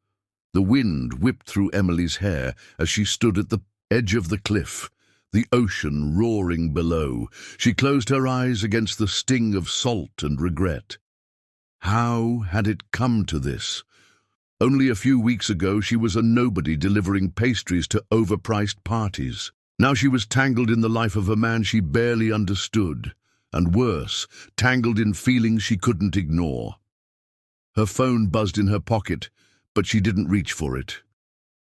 The wind whipped through Emily's hair as she stood at the edge of the cliff, the ocean roaring below. She closed her eyes against the sting of salt and regret. How had it come to this? Only a few weeks ago she was a nobody delivering pastries to overpriced parties. Now she was tangled in the life of a man she barely understood, and worse, tangled in feelings she couldn't ignore. Her phone buzzed in her pocket, but she didn't reach for it.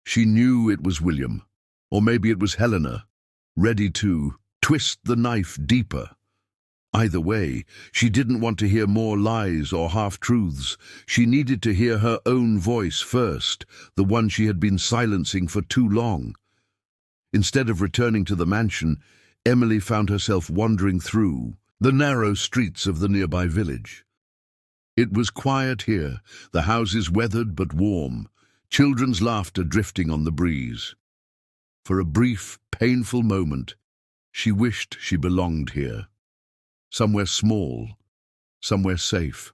She knew it was William, or maybe it was Helena, ready to twist the knife deeper. Either way, she didn't want to hear more lies or half-truths. She needed to hear her own voice first, the one she had been silencing for too long. Instead of returning to the mansion, Emily found herself wandering through the narrow streets of the nearby village. It was quiet here, the houses weathered but warm, children's laughter drifting on the breeze. For a brief, painful moment, she wished she belonged here. Somewhere small, somewhere safe.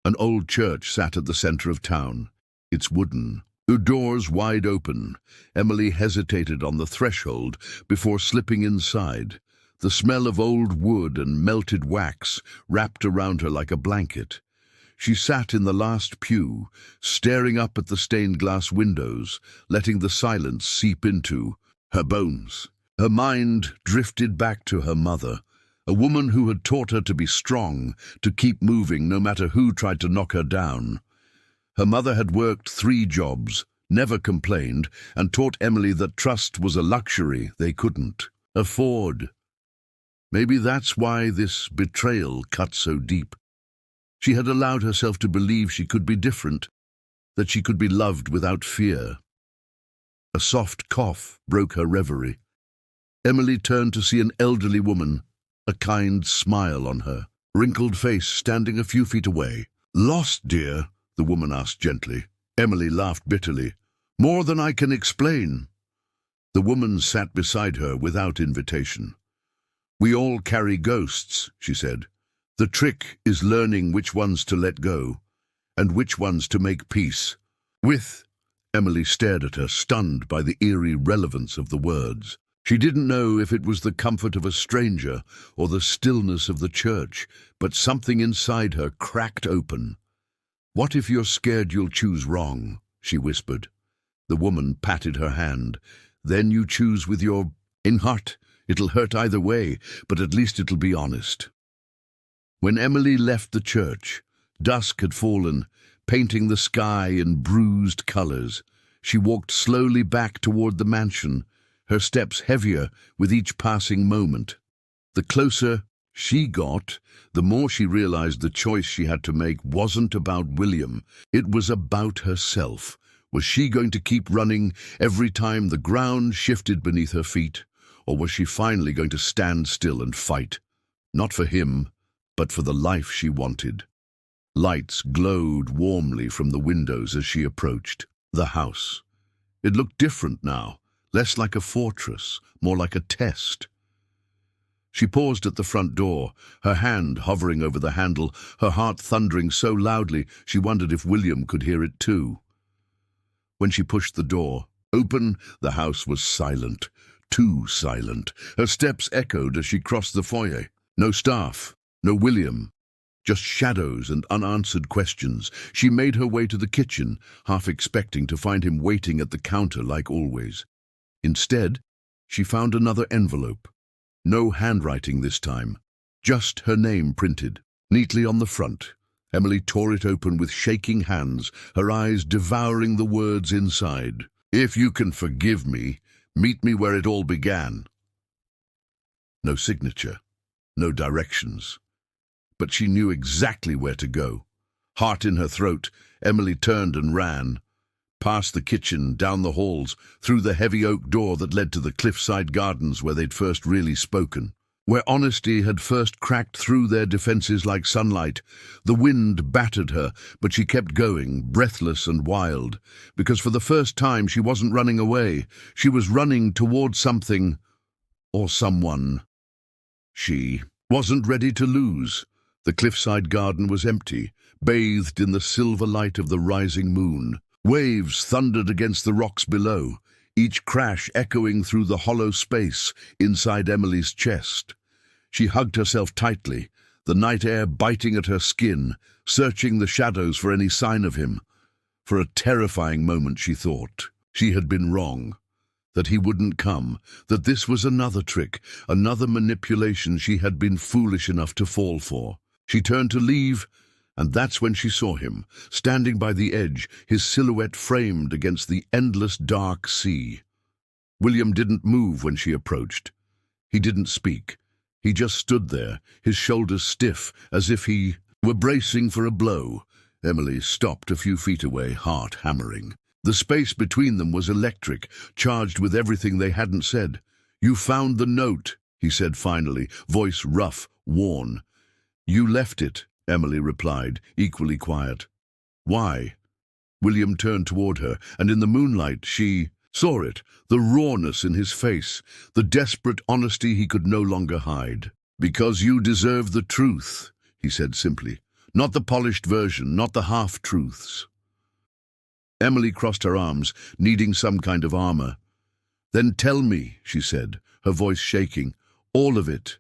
An old church sat at the center of town, its wooden, the doors wide open. Emily hesitated on the threshold before slipping inside. The smell of old wood and melted wax wrapped around her like a blanket. She sat in the last pew, staring up at the stained glass windows, letting the silence seep into her bones. Her mind drifted back to her mother, a woman who had taught her to be strong, to keep moving no matter who tried to knock her down. Her mother had worked 3 jobs, never complained, and taught Emily that trust was a luxury they couldn't afford. Maybe that's why this betrayal cut so deep. She had allowed herself to believe she could be different, that she could be loved without fear. A soft cough broke her reverie. Emily turned to see an elderly woman, a kind smile on her wrinkled face standing a few feet away. "Lost, dear?" the woman asked gently. Emily laughed bitterly. "More than I can explain." The woman sat beside her without invitation. "We all carry ghosts," she said. "The trick is learning which ones to let go, and which ones to make peace with." Emily stared at her, stunned by the eerie relevance of the words. She didn't know if it was the comfort of a stranger or the stillness of the church, but something inside her cracked open. "What if you're scared you'll choose wrong?" she whispered. The woman patted her hand. "Then you choose with your heart. It'll hurt either way, but at least it'll be honest." When Emily left the church, dusk had fallen, painting the sky in bruised colors. She walked slowly back toward the mansion, her steps heavier with each passing moment. The closer she got, the more she realized the choice she had to make wasn't about William. It was about herself. Was she going to keep running every time the ground shifted beneath her feet? Or was she finally going to stand still and fight? Not for him, but for the life she wanted. Lights glowed warmly from the windows as she approached the house. It looked different now, less like a fortress, more like a test. She paused at the front door, her hand hovering over the handle, her heart thundering so loudly she wondered if William could hear it too. When she pushed the door open, the house was silent, too silent. Her steps echoed as she crossed the foyer. No staff. No William, just shadows and unanswered questions. She made her way to the kitchen, half expecting to find him waiting at the counter like always. Instead, she found another envelope. No handwriting this time, just her name printed, neatly on the front, Emily tore it open with shaking hands, her eyes devouring the words inside. "If you can forgive me, meet me where it all began." No signature, no directions. But she knew exactly where to go. Heart in her throat, Emily turned and ran. Past the kitchen, down the halls, through the heavy oak door that led to the cliffside gardens where they'd first really spoken. Where honesty had first cracked through their defenses like sunlight. The wind battered her, but she kept going, breathless and wild, because for the first time she wasn't running away. She was running towards something, or someone. She wasn't ready to lose. The cliffside garden was empty, bathed in the silver light of the rising moon. Waves thundered against the rocks below, each crash echoing through the hollow space inside Emily's chest. She hugged herself tightly, the night air biting at her skin, searching the shadows for any sign of him. For a terrifying moment she thought she had been wrong, that he wouldn't come, that this was another trick, another manipulation she had been foolish enough to fall for. She turned to leave, and that's when she saw him, standing by the edge, his silhouette framed against the endless dark sea. William didn't move when she approached. He didn't speak. He just stood there, his shoulders stiff, as if he were bracing for a blow. Emily stopped a few feet away, heart hammering. The space between them was electric, charged with everything they hadn't said. "You found the note," he said finally, voice rough, worn. "You left it," Emily replied, equally quiet. "Why?" William turned toward her, and in the moonlight she saw it, the rawness in his face, the desperate honesty he could no longer hide. "Because you deserve the truth," he said simply. "Not the polished version, not the half-truths." Emily crossed her arms, needing some kind of armor. "Then tell me," she said, her voice shaking. "All of it."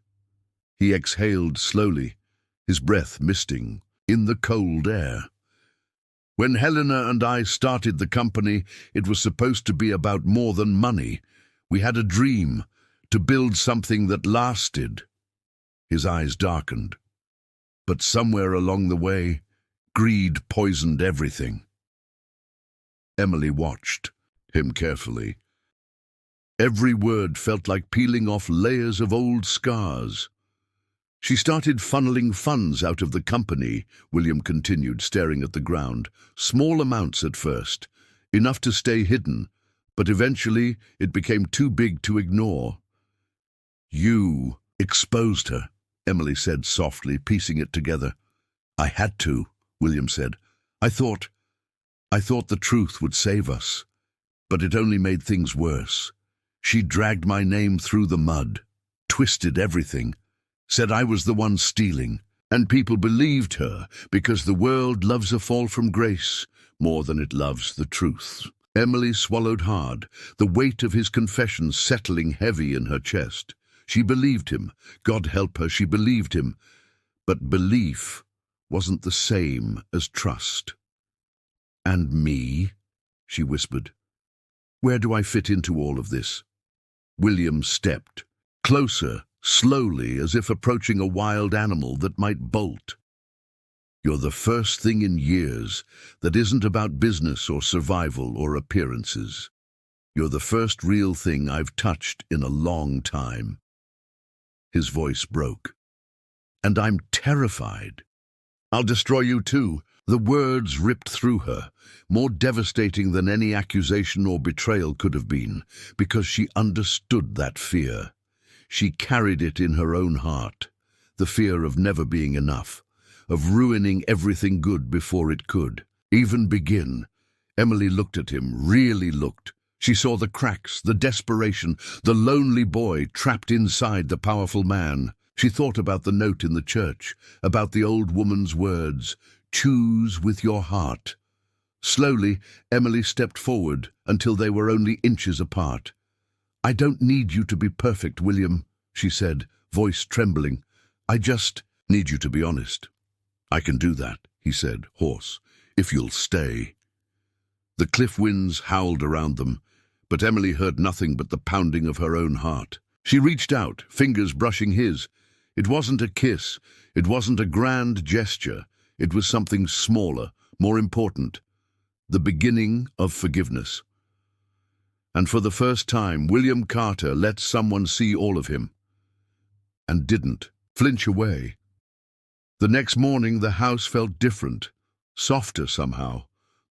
He exhaled slowly, his breath misting in the cold air. "When Helena and I started the company, it was supposed to be about more than money. We had a dream, to build something that lasted." His eyes darkened. But somewhere along the way, greed poisoned everything. Emily watched him carefully. Every word felt like peeling off layers of old scars. "She started funneling funds out of the company," William continued, staring at the ground. "Small amounts at first, enough to stay hidden, but eventually it became too big to ignore." "You exposed her," Emily said softly, piecing it together. "I had to," William said. I thought the truth would save us, but it only made things worse. She dragged my name through the mud, twisted everything, said I was the one stealing, and people believed her because the world loves a fall from grace more than it loves the truth." Emily swallowed hard, the weight of his confession settling heavy in her chest. She believed him. God help her, she believed him. But belief wasn't the same as trust. "And me?" she whispered. "Where do I fit into all of this?" William stepped closer, slowly, as if approaching a wild animal that might bolt. "You're the first thing in years that isn't about business or survival or appearances. You're the first real thing I've touched in a long time." His voice broke. "And I'm terrified. I'll destroy you too." The words ripped through her, more devastating than any accusation or betrayal could have been, because she understood that fear. She carried it in her own heart, the fear of never being enough, of ruining everything good before it could even begin. Emily looked at him, really looked. She saw the cracks, the desperation, the lonely boy trapped inside the powerful man. She thought about the note in the church, about the old woman's words, "Choose with your heart." Slowly, Emily stepped forward until they were only inches apart. "I don't need you to be perfect, William," she said, voice trembling. "I just need you to be honest." "I can do that," he said, hoarse, "if you'll stay." The cliff winds howled around them, but Emily heard nothing but the pounding of her own heart. She reached out, fingers brushing his. It wasn't a kiss, it wasn't a grand gesture. It was something smaller, more important, the beginning of forgiveness. And for the first time, William Carter let someone see all of him, and didn't flinch away. The next morning, the house felt different, softer somehow.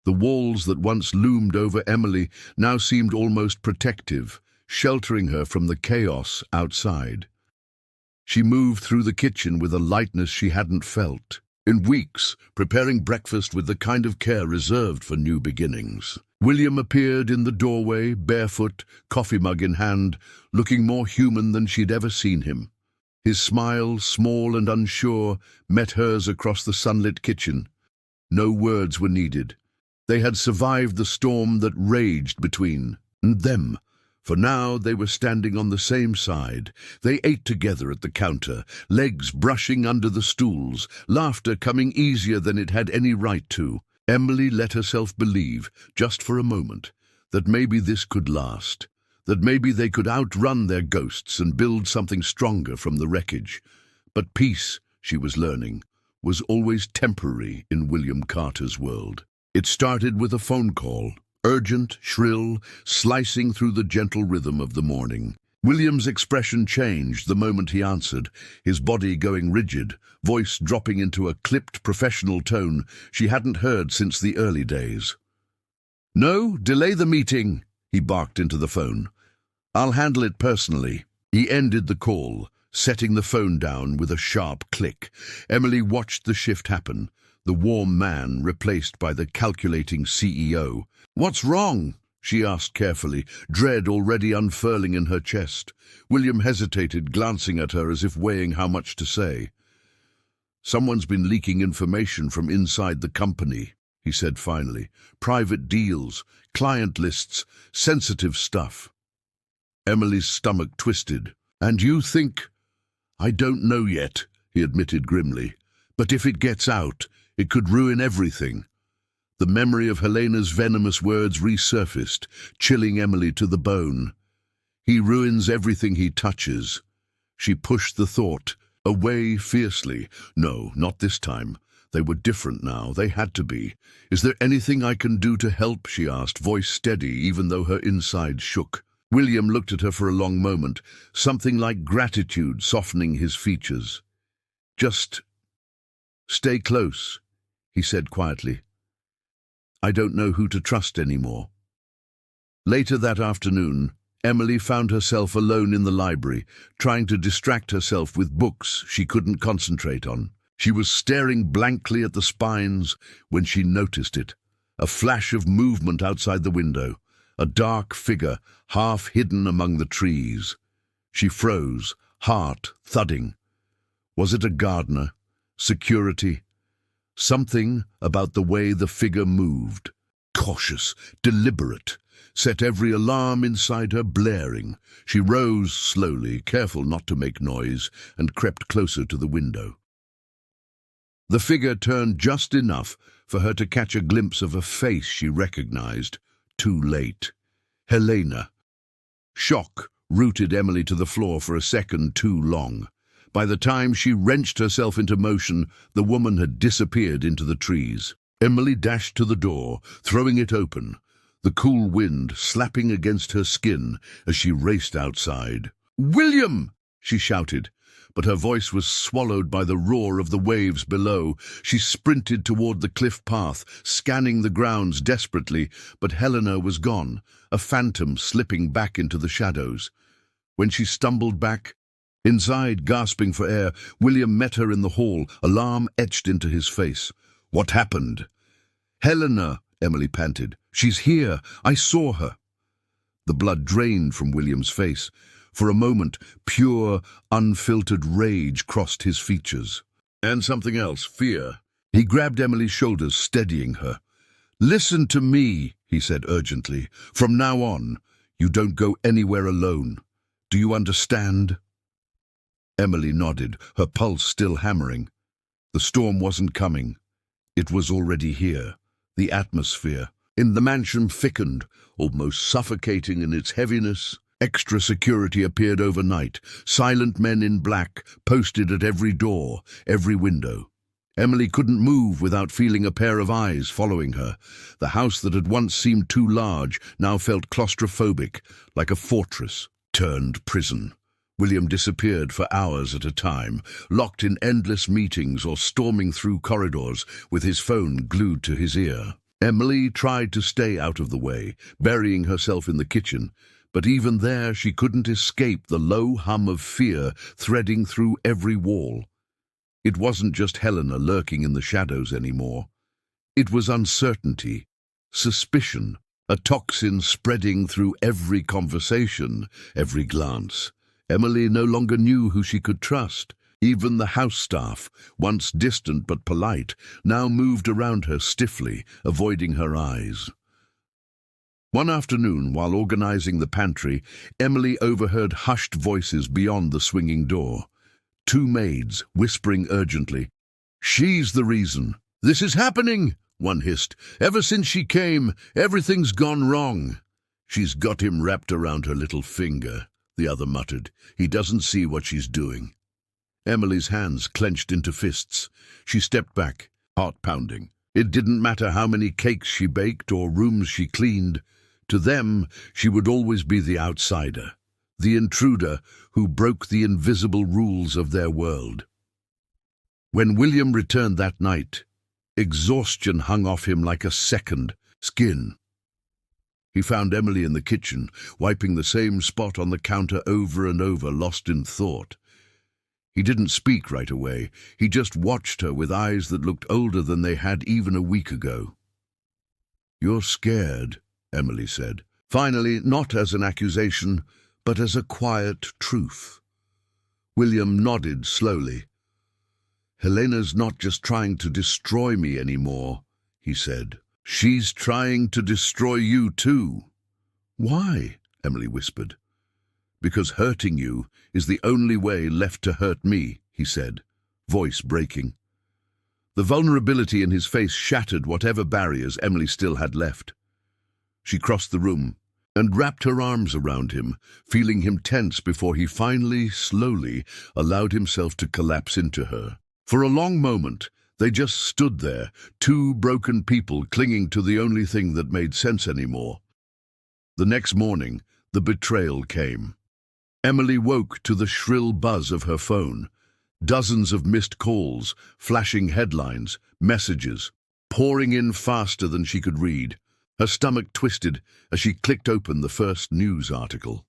The walls that once loomed over Emily now seemed almost protective, sheltering her from the chaos outside. She moved through the kitchen with a lightness she hadn't felt in weeks, preparing breakfast with the kind of care reserved for new beginnings. William appeared in the doorway, barefoot, coffee mug in hand, looking more human than she'd ever seen him. His smile, small and unsure, met hers across the sunlit kitchen. No words were needed. They had survived the storm that raged between them. For now they were standing on the same side. They ate together at the counter, legs brushing under the stools, laughter coming easier than it had any right to. Emily let herself believe, just for a moment, that maybe this could last, that maybe they could outrun their ghosts and build something stronger from the wreckage. But peace, she was learning, was always temporary in William Carter's world. It started with a phone call. Urgent, shrill, slicing through the gentle rhythm of the morning. William's expression changed the moment he answered, his body going rigid, voice dropping into a clipped professional tone she hadn't heard since the early days. "No, delay the meeting," he barked into the phone. "I'll handle it personally." He ended the call, setting the phone down with a sharp click. Emily watched the shift happen, the warm man replaced by the calculating CEO. "What's wrong?" she asked carefully, dread already unfurling in her chest. William hesitated, glancing at her as if weighing how much to say. "Someone's been leaking information from inside the company," he said finally. "Private deals, client lists, sensitive stuff." Emily's stomach twisted. "And you think—" "I don't know yet," he admitted grimly. "But if it gets out, it could ruin everything." The memory of Helena's venomous words resurfaced, chilling Emily to the bone. "He ruins everything he touches." She pushed the thought away fiercely. No, not this time. They were different now. They had to be. "Is there anything I can do to help?" she asked, voice steady even though her insides shook. William looked at her for a long moment, something like gratitude softening his features. "Just stay close," he said quietly. "I don't know who to trust anymore." Later that afternoon, Emily found herself alone in the library, trying to distract herself with books she couldn't concentrate on. She was staring blankly at the spines when she noticed it. A flash of movement outside the window, a dark figure half hidden among the trees. She froze, heart thudding. Was it a gardener? Security? Something about the way the figure moved, cautious, deliberate, set every alarm inside her blaring. She rose slowly, careful not to make noise, and crept closer to the window. The figure turned just enough for her to catch a glimpse of a face she recognized, too late. Helena. Shock rooted Emily to the floor for a second too long. By the time she wrenched herself into motion, the woman had disappeared into the trees. Emily dashed to the door, throwing it open, the cool wind slapping against her skin as she raced outside. "William!" she shouted, but her voice was swallowed by the roar of the waves below. She sprinted toward the cliff path, scanning the grounds desperately, but Helena was gone, a phantom slipping back into the shadows. When she stumbled back, inside, gasping for air, William met her in the hall, alarm etched into his face. "What happened?" "Helena," Emily panted. "She's here. I saw her." The blood drained from William's face. For a moment, pure, unfiltered rage crossed his features. And something else, fear. He grabbed Emily's shoulders, steadying her. "Listen to me," he said urgently. "From now on, you don't go anywhere alone. Do you understand?" Emily nodded, her pulse still hammering. The storm wasn't coming. It was already here. The atmosphere in the mansion thickened, almost suffocating in its heaviness. Extra security appeared overnight, silent men in black posted at every door, every window. Emily couldn't move without feeling a pair of eyes following her. The house that had once seemed too large now felt claustrophobic, like a fortress turned prison. William disappeared for hours at a time, locked in endless meetings or storming through corridors with his phone glued to his ear. Emily tried to stay out of the way, burying herself in the kitchen, but even there she couldn't escape the low hum of fear threading through every wall. It wasn't just Helena lurking in the shadows anymore. It was uncertainty, suspicion, a toxin spreading through every conversation, every glance. Emily no longer knew who she could trust. Even the house staff, once distant but polite, now moved around her stiffly, avoiding her eyes. One afternoon, while organizing the pantry, Emily overheard hushed voices beyond the swinging door. Two maids, whispering urgently. "She's the reason. This is happening," one hissed. "Ever since she came, everything's gone wrong." "She's got him wrapped around her little finger," the other muttered. "He doesn't see what she's doing." Emily's hands clenched into fists. She stepped back, heart pounding. It didn't matter how many cakes she baked or rooms she cleaned. To them, she would always be the outsider, the intruder who broke the invisible rules of their world. When William returned that night, exhaustion hung off him like a second skin. He found Emily in the kitchen, wiping the same spot on the counter over and over, lost in thought. He didn't speak right away. He just watched her with eyes that looked older than they had even a week ago. "You're scared," Emily said. Finally, not as an accusation, but as a quiet truth. William nodded slowly. "Helena's not just trying to destroy me anymore," he said. "She's trying to destroy you too." "Why?" Emily whispered. "Because hurting you is the only way left to hurt me," he said, voice breaking. The vulnerability in his face shattered whatever barriers Emily still had left. She crossed the room and wrapped her arms around him, feeling him tense before he finally, slowly, allowed himself to collapse into her. For a long moment, they just stood there, two broken people clinging to the only thing that made sense anymore. The next morning, the betrayal came. Emily woke to the shrill buzz of her phone. Dozens of missed calls, flashing headlines, messages, pouring in faster than she could read. Her stomach twisted as she clicked open the first news article.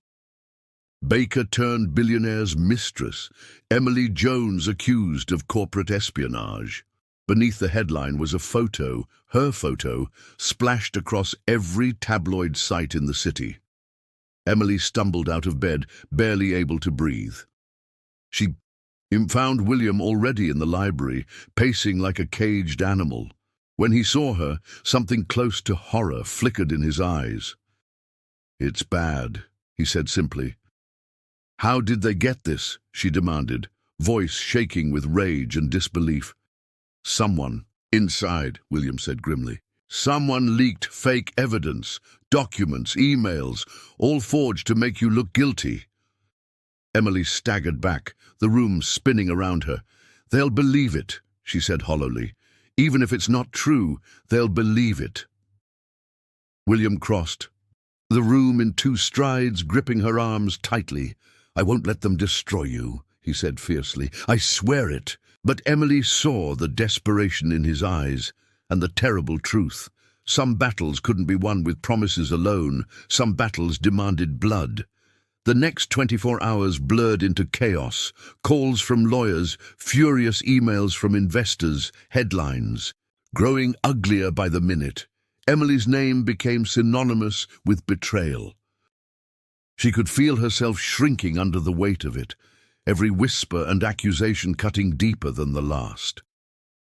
Baker turned billionaire's mistress, Emily Jones accused of corporate espionage. Beneath the headline was a photo, her photo, splashed across every tabloid site in the city. Emily stumbled out of bed, barely able to breathe. She found William already in the library, pacing like a caged animal. When he saw her, something close to horror flickered in his eyes. "It's bad," he said simply. "How did they get this?" she demanded, voice shaking with rage and disbelief. "Someone inside," William said grimly. "Someone leaked fake evidence, documents, emails, all forged to make you look guilty." Emily staggered back, the room spinning around her. "They'll believe it," she said hollowly. "Even if it's not true, they'll believe it." William crossed the room in two strides, gripping her arms tightly. "I won't let them destroy you," he said fiercely. "I swear it." But Emily saw the desperation in his eyes and the terrible truth. Some battles couldn't be won with promises alone. Some battles demanded blood. The next 24 hours blurred into chaos. Calls from lawyers, furious emails from investors, headlines. Growing uglier by the minute, Emily's name became synonymous with betrayal. She could feel herself shrinking under the weight of it, every whisper and accusation cutting deeper than the last.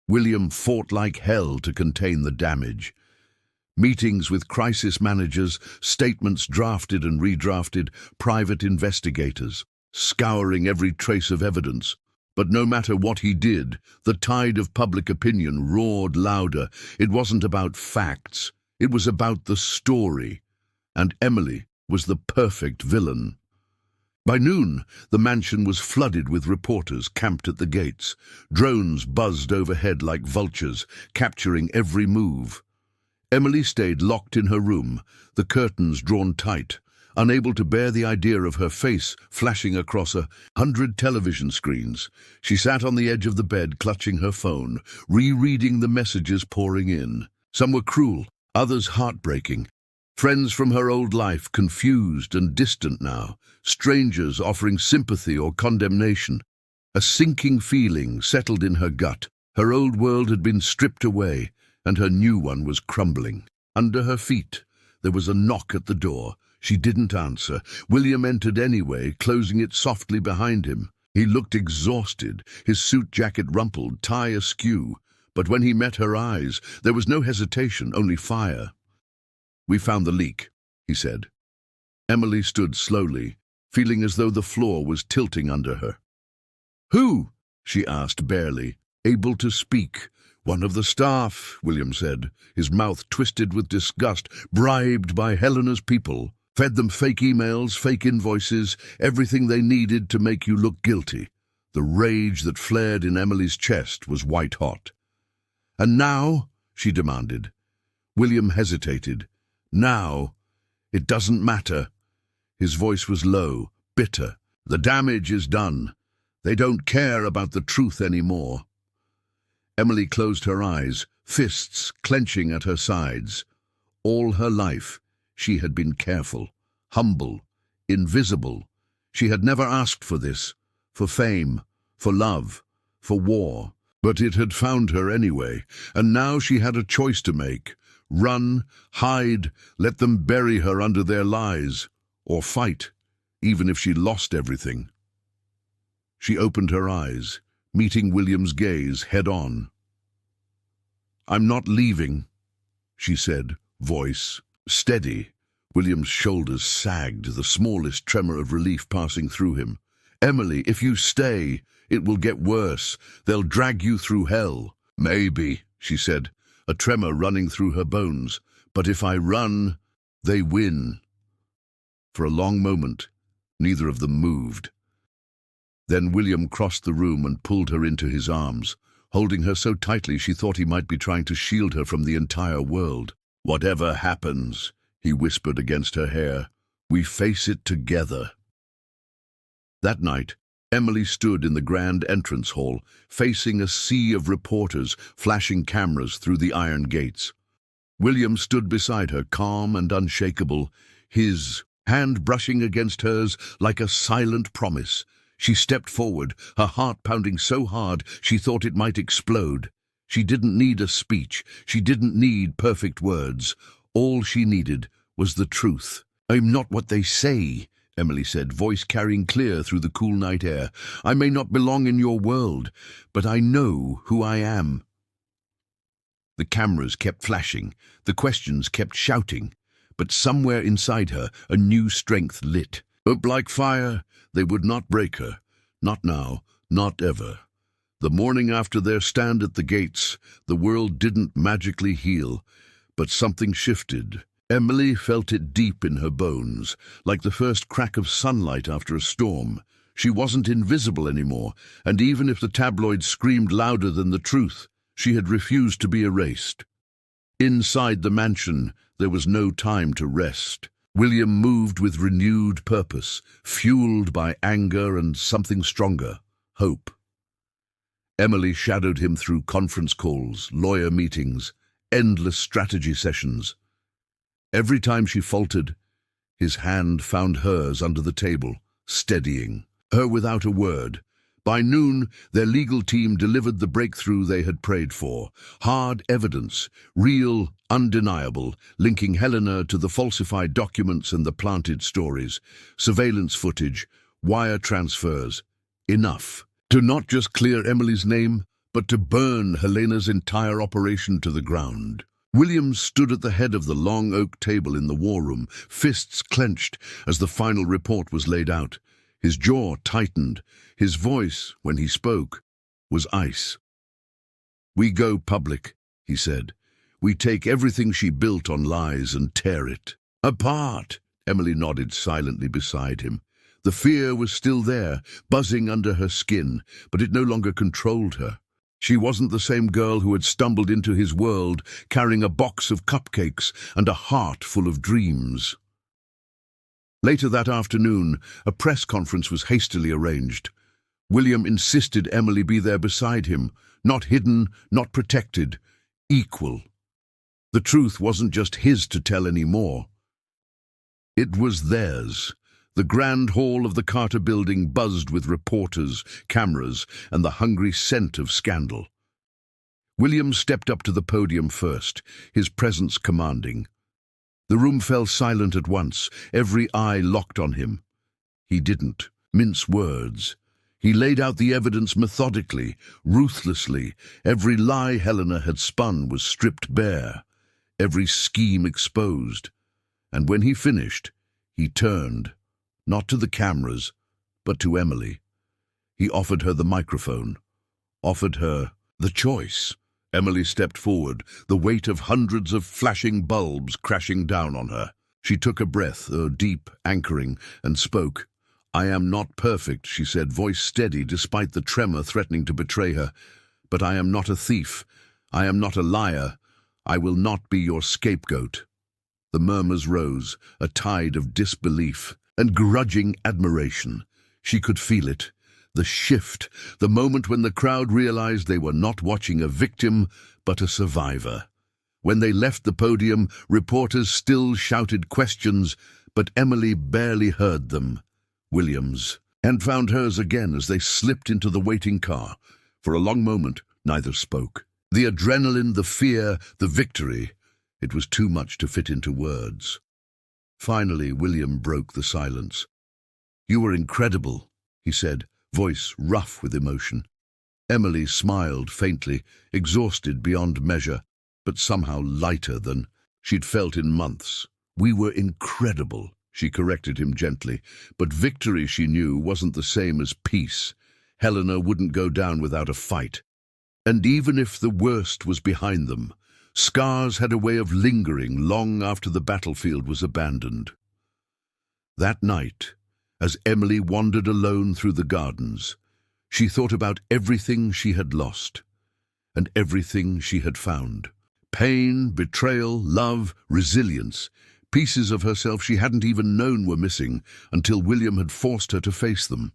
William fought like hell to contain the damage. Meetings with crisis managers, statements drafted and redrafted, private investigators, scouring every trace of evidence. But no matter what he did, the tide of public opinion roared louder. It wasn't about facts, it was about the story. And Emily was the perfect villain. By noon, the mansion was flooded with reporters camped at the gates. Drones buzzed overhead like vultures, capturing every move. Emily stayed locked in her room, the curtains drawn tight, unable to bear the idea of her face flashing across 100 television screens. She sat on the edge of the bed, clutching her phone, rereading the messages pouring in. Some were cruel, others heartbreaking. Friends from her old life, confused and distant now, strangers offering sympathy or condemnation. A sinking feeling settled in her gut. Her old world had been stripped away, and her new one was crumbling. Under her feet, there was a knock at the door. She didn't answer. William entered anyway, closing it softly behind him. He looked exhausted, his suit jacket rumpled, tie askew. But when he met her eyes, there was no hesitation, only fire. "We found the leak," he said. Emily stood slowly, feeling as though the floor was tilting under her. "Who?" she asked barely, able to speak. "One of the staff," William said, his mouth twisted with disgust. "Bribed by Helena's people. Fed them fake emails, fake invoices, everything they needed to make you look guilty." The rage that flared in Emily's chest was white-hot. "And now?" she demanded. William hesitated. "Now? It doesn't matter." His voice was low, bitter. "The damage is done. They don't care about the truth anymore." Emily closed her eyes, fists clenching at her sides. All her life, she had been careful, humble, invisible. She had never asked for this, for fame, for love, for war. But it had found her anyway, and now she had a choice to make. Run, hide, let them bury her under their lies, or fight, even if she lost everything. She opened her eyes, meeting William's gaze head-on. "I'm not leaving," she said, voice steady. William's shoulders sagged, the smallest tremor of relief passing through him. "Emily, if you stay, it will get worse. They'll drag you through hell." "Maybe," she said, a tremor running through her bones. "But if I run, they win." For a long moment, neither of them moved. Then William crossed the room and pulled her into his arms, holding her so tightly she thought he might be trying to shield her from the entire world. "Whatever happens," he whispered against her hair, "we face it together." That night, Emily stood in the grand entrance hall, facing a sea of reporters flashing cameras through the iron gates. William stood beside her, calm and unshakable, his hand brushing against hers like a silent promise. She stepped forward, her heart pounding so hard she thought it might explode. She didn't need a speech. She didn't need perfect words. All she needed was the truth. "I'm not what they say," Emily said, voice carrying clear through the cool night air. "I may not belong in your world, but I know who I am." The cameras kept flashing, the questions kept shouting, but somewhere inside her a new strength lit. Up like fire, they would not break her. Not now, not ever. The morning after their stand at the gates, the world didn't magically heal, but something shifted. Emily felt it deep in her bones, like the first crack of sunlight after a storm. She wasn't invisible anymore, and even if the tabloids screamed louder than the truth, she had refused to be erased. Inside the mansion, there was no time to rest. William moved with renewed purpose, fueled by anger and something stronger, hope. Emily shadowed him through conference calls, lawyer meetings, endless strategy sessions. Every time she faltered, his hand found hers under the table, steadying her without a word. By noon, their legal team delivered the breakthrough they had prayed for. Hard evidence, real, undeniable, linking Helena to the falsified documents and the planted stories. Surveillance footage, wire transfers. Enough to not just clear Emily's name, but to burn Helena's entire operation to the ground. William stood at the head of the long oak table in the war room, fists clenched as the final report was laid out. His jaw tightened. His voice, when he spoke, was ice. "We go public," he said. "We take everything she built on lies and tear it apart." Emily nodded silently beside him. The fear was still there, buzzing under her skin, but it no longer controlled her. She wasn't the same girl who had stumbled into his world, carrying a box of cupcakes and a heart full of dreams. Later that afternoon, a press conference was hastily arranged. William insisted Emily be there beside him, not hidden, not protected, equal. The truth wasn't just his to tell anymore. It was theirs. The grand hall of the Carter building buzzed with reporters, cameras, and the hungry scent of scandal. William stepped up to the podium first, his presence commanding. The room fell silent at once, every eye locked on him. He didn't mince words. He laid out the evidence methodically, ruthlessly. Every lie Helena had spun was stripped bare, every scheme exposed. And when he finished, he turned, not to the cameras, but to Emily. He offered her the microphone, offered her the choice. Emily stepped forward, the weight of hundreds of flashing bulbs crashing down on her. She took a breath, a deep anchoring, and spoke. "I am not perfect," she said, voice steady despite the tremor threatening to betray her. "But I am not a thief. I am not a liar. I will not be your scapegoat." The murmurs rose, a tide of disbelief and grudging admiration. She could feel it. The shift, the moment when the crowd realized they were not watching a victim, but a survivor. When they left the podium, reporters still shouted questions, but Emily barely heard them. William's hand found hers again as they slipped into the waiting car. For a long moment, neither spoke. The adrenaline, the fear, the victory. It was too much to fit into words. Finally, William broke the silence. "You were incredible," he said, voice rough with emotion. Emily smiled faintly, exhausted beyond measure, but somehow lighter than she'd felt in months. "We were incredible," she corrected him gently, but victory, she knew, wasn't the same as peace. Helena wouldn't go down without a fight. And even if the worst was behind them, scars had a way of lingering long after the battlefield was abandoned. That night, as Emily wandered alone through the gardens, she thought about everything she had lost and everything she had found. Pain, betrayal, love, resilience. Pieces of herself she hadn't even known were missing until William had forced her to face them.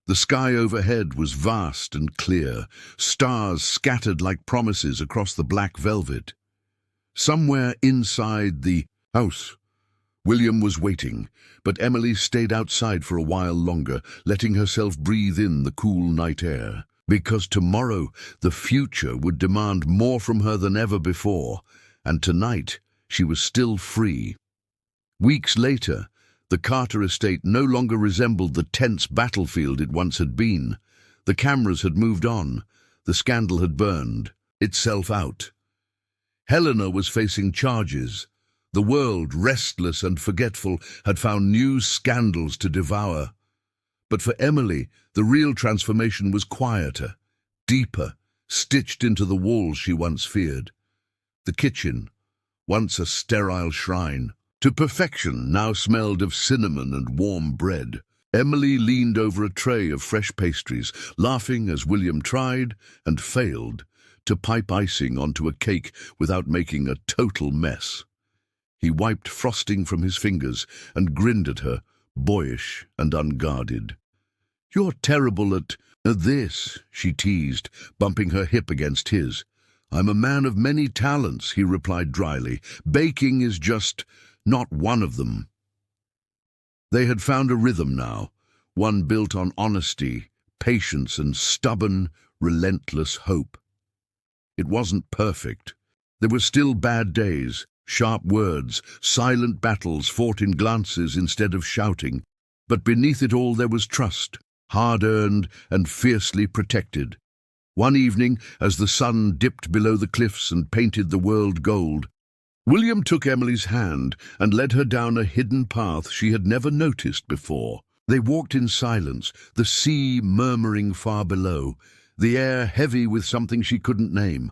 The sky overhead was vast and clear, stars scattered like promises across the black velvet. Somewhere inside the house, William was waiting, but Emily stayed outside for a while longer, letting herself breathe in the cool night air. Because tomorrow, the future would demand more from her than ever before, and tonight she was still free. Weeks later, the Carter estate no longer resembled the tense battlefield it once had been. The cameras had moved on. The scandal had burned itself out. Helena was facing charges. The world, restless and forgetful, had found new scandals to devour. But for Emily, the real transformation was quieter, deeper, stitched into the walls she once feared. The kitchen, once a sterile shrine, to perfection now smelled of cinnamon and warm bread. Emily leaned over a tray of fresh pastries, laughing as William tried and failed to pipe icing onto a cake without making a total mess. He wiped frosting from his fingers and grinned at her, boyish and unguarded. "You're terrible at this," she teased, bumping her hip against his. "I'm a man of many talents," he replied dryly. "Baking is just not one of them." They had found a rhythm now, one built on honesty, patience, and stubborn, relentless hope. It wasn't perfect. There were still bad days, sharp words, silent battles fought in glances instead of shouting. But beneath it all there was trust, hard-earned and fiercely protected. One evening, as the sun dipped below the cliffs and painted the world gold, William took Emily's hand and led her down a hidden path she had never noticed before. They walked in silence, the sea murmuring far below, the air heavy with something she couldn't name.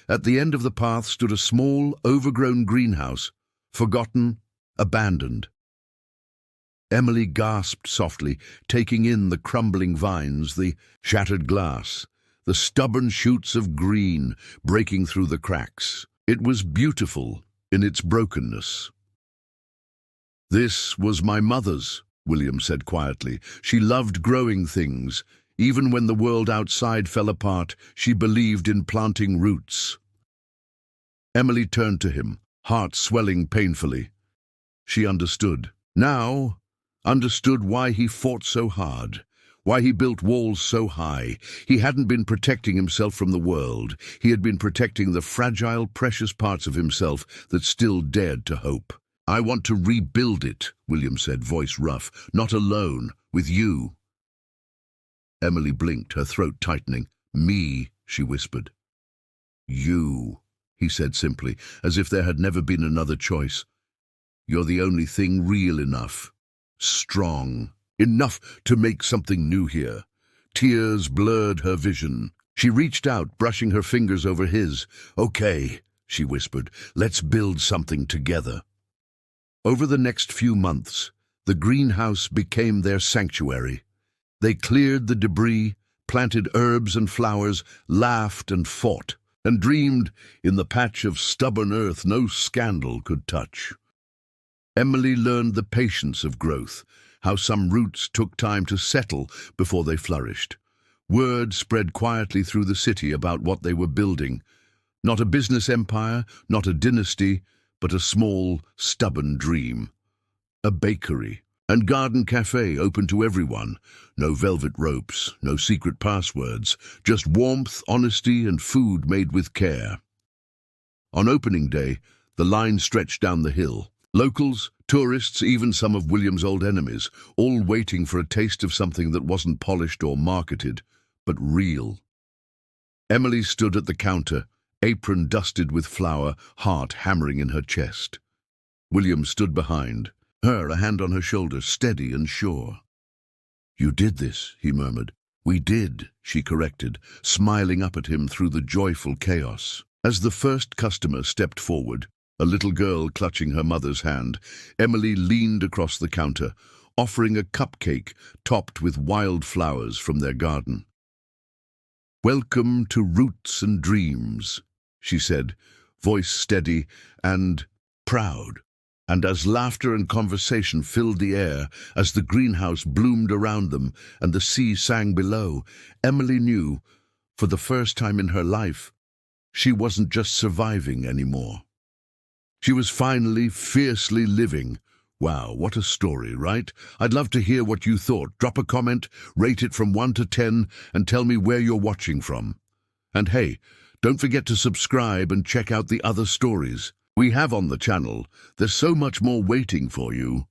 At the end of the path stood a small, overgrown greenhouse, forgotten, abandoned. Emily gasped softly, taking in the crumbling vines, the shattered glass, the stubborn shoots of green breaking through the cracks. It was beautiful in its brokenness. "This was my mother's," William said quietly. "She loved growing things. Even when the world outside fell apart, she believed in planting roots." Emily turned to him, heart swelling painfully. She understood. Now, understood why he fought so hard, why he built walls so high. He hadn't been protecting himself from the world. He had been protecting the fragile, precious parts of himself that still dared to hope. "I want to rebuild it," William said, voice rough. "Not alone, with you." Emily blinked, her throat tightening. "Me," she whispered. "You," he said simply, as if there had never been another choice. "You're the only thing real enough, strong, enough to make something new here." Tears blurred her vision. She reached out, brushing her fingers over his. "Okay," she whispered, "let's build something together." Over the next few months, the greenhouse became their sanctuary. They cleared the debris, planted herbs and flowers, laughed and fought, and dreamed in the patch of stubborn earth no scandal could touch. Emily learned the patience of growth, how some roots took time to settle before they flourished. Word spread quietly through the city about what they were building. Not a business empire, not a dynasty, but a small, stubborn dream. A bakery and garden cafe open to everyone. No velvet ropes, no secret passwords, just warmth, honesty, and food made with care. On opening day, the line stretched down the hill. Locals, tourists, even some of William's old enemies, all waiting for a taste of something that wasn't polished or marketed, but real. Emily stood at the counter, apron dusted with flour, heart hammering in her chest. William stood behind, her a hand on her shoulder, steady and sure. "You did this," he murmured. "We did," she corrected, smiling up at him through the joyful chaos. As the first customer stepped forward, a little girl clutching her mother's hand, Emily leaned across the counter, offering a cupcake topped with wild flowers from their garden. "Welcome to Roots and Dreams," she said, voice steady and proud. And as laughter and conversation filled the air, as the greenhouse bloomed around them and the sea sang below, Emily knew, for the first time in her life, she wasn't just surviving anymore. She was finally, fiercely living. Wow, what a story, right? I'd love to hear what you thought. Drop a comment, rate it from 1 to 10, and tell me where you're watching from. And hey, don't forget to subscribe and check out the other stories we have on the channel. There's so much more waiting for you.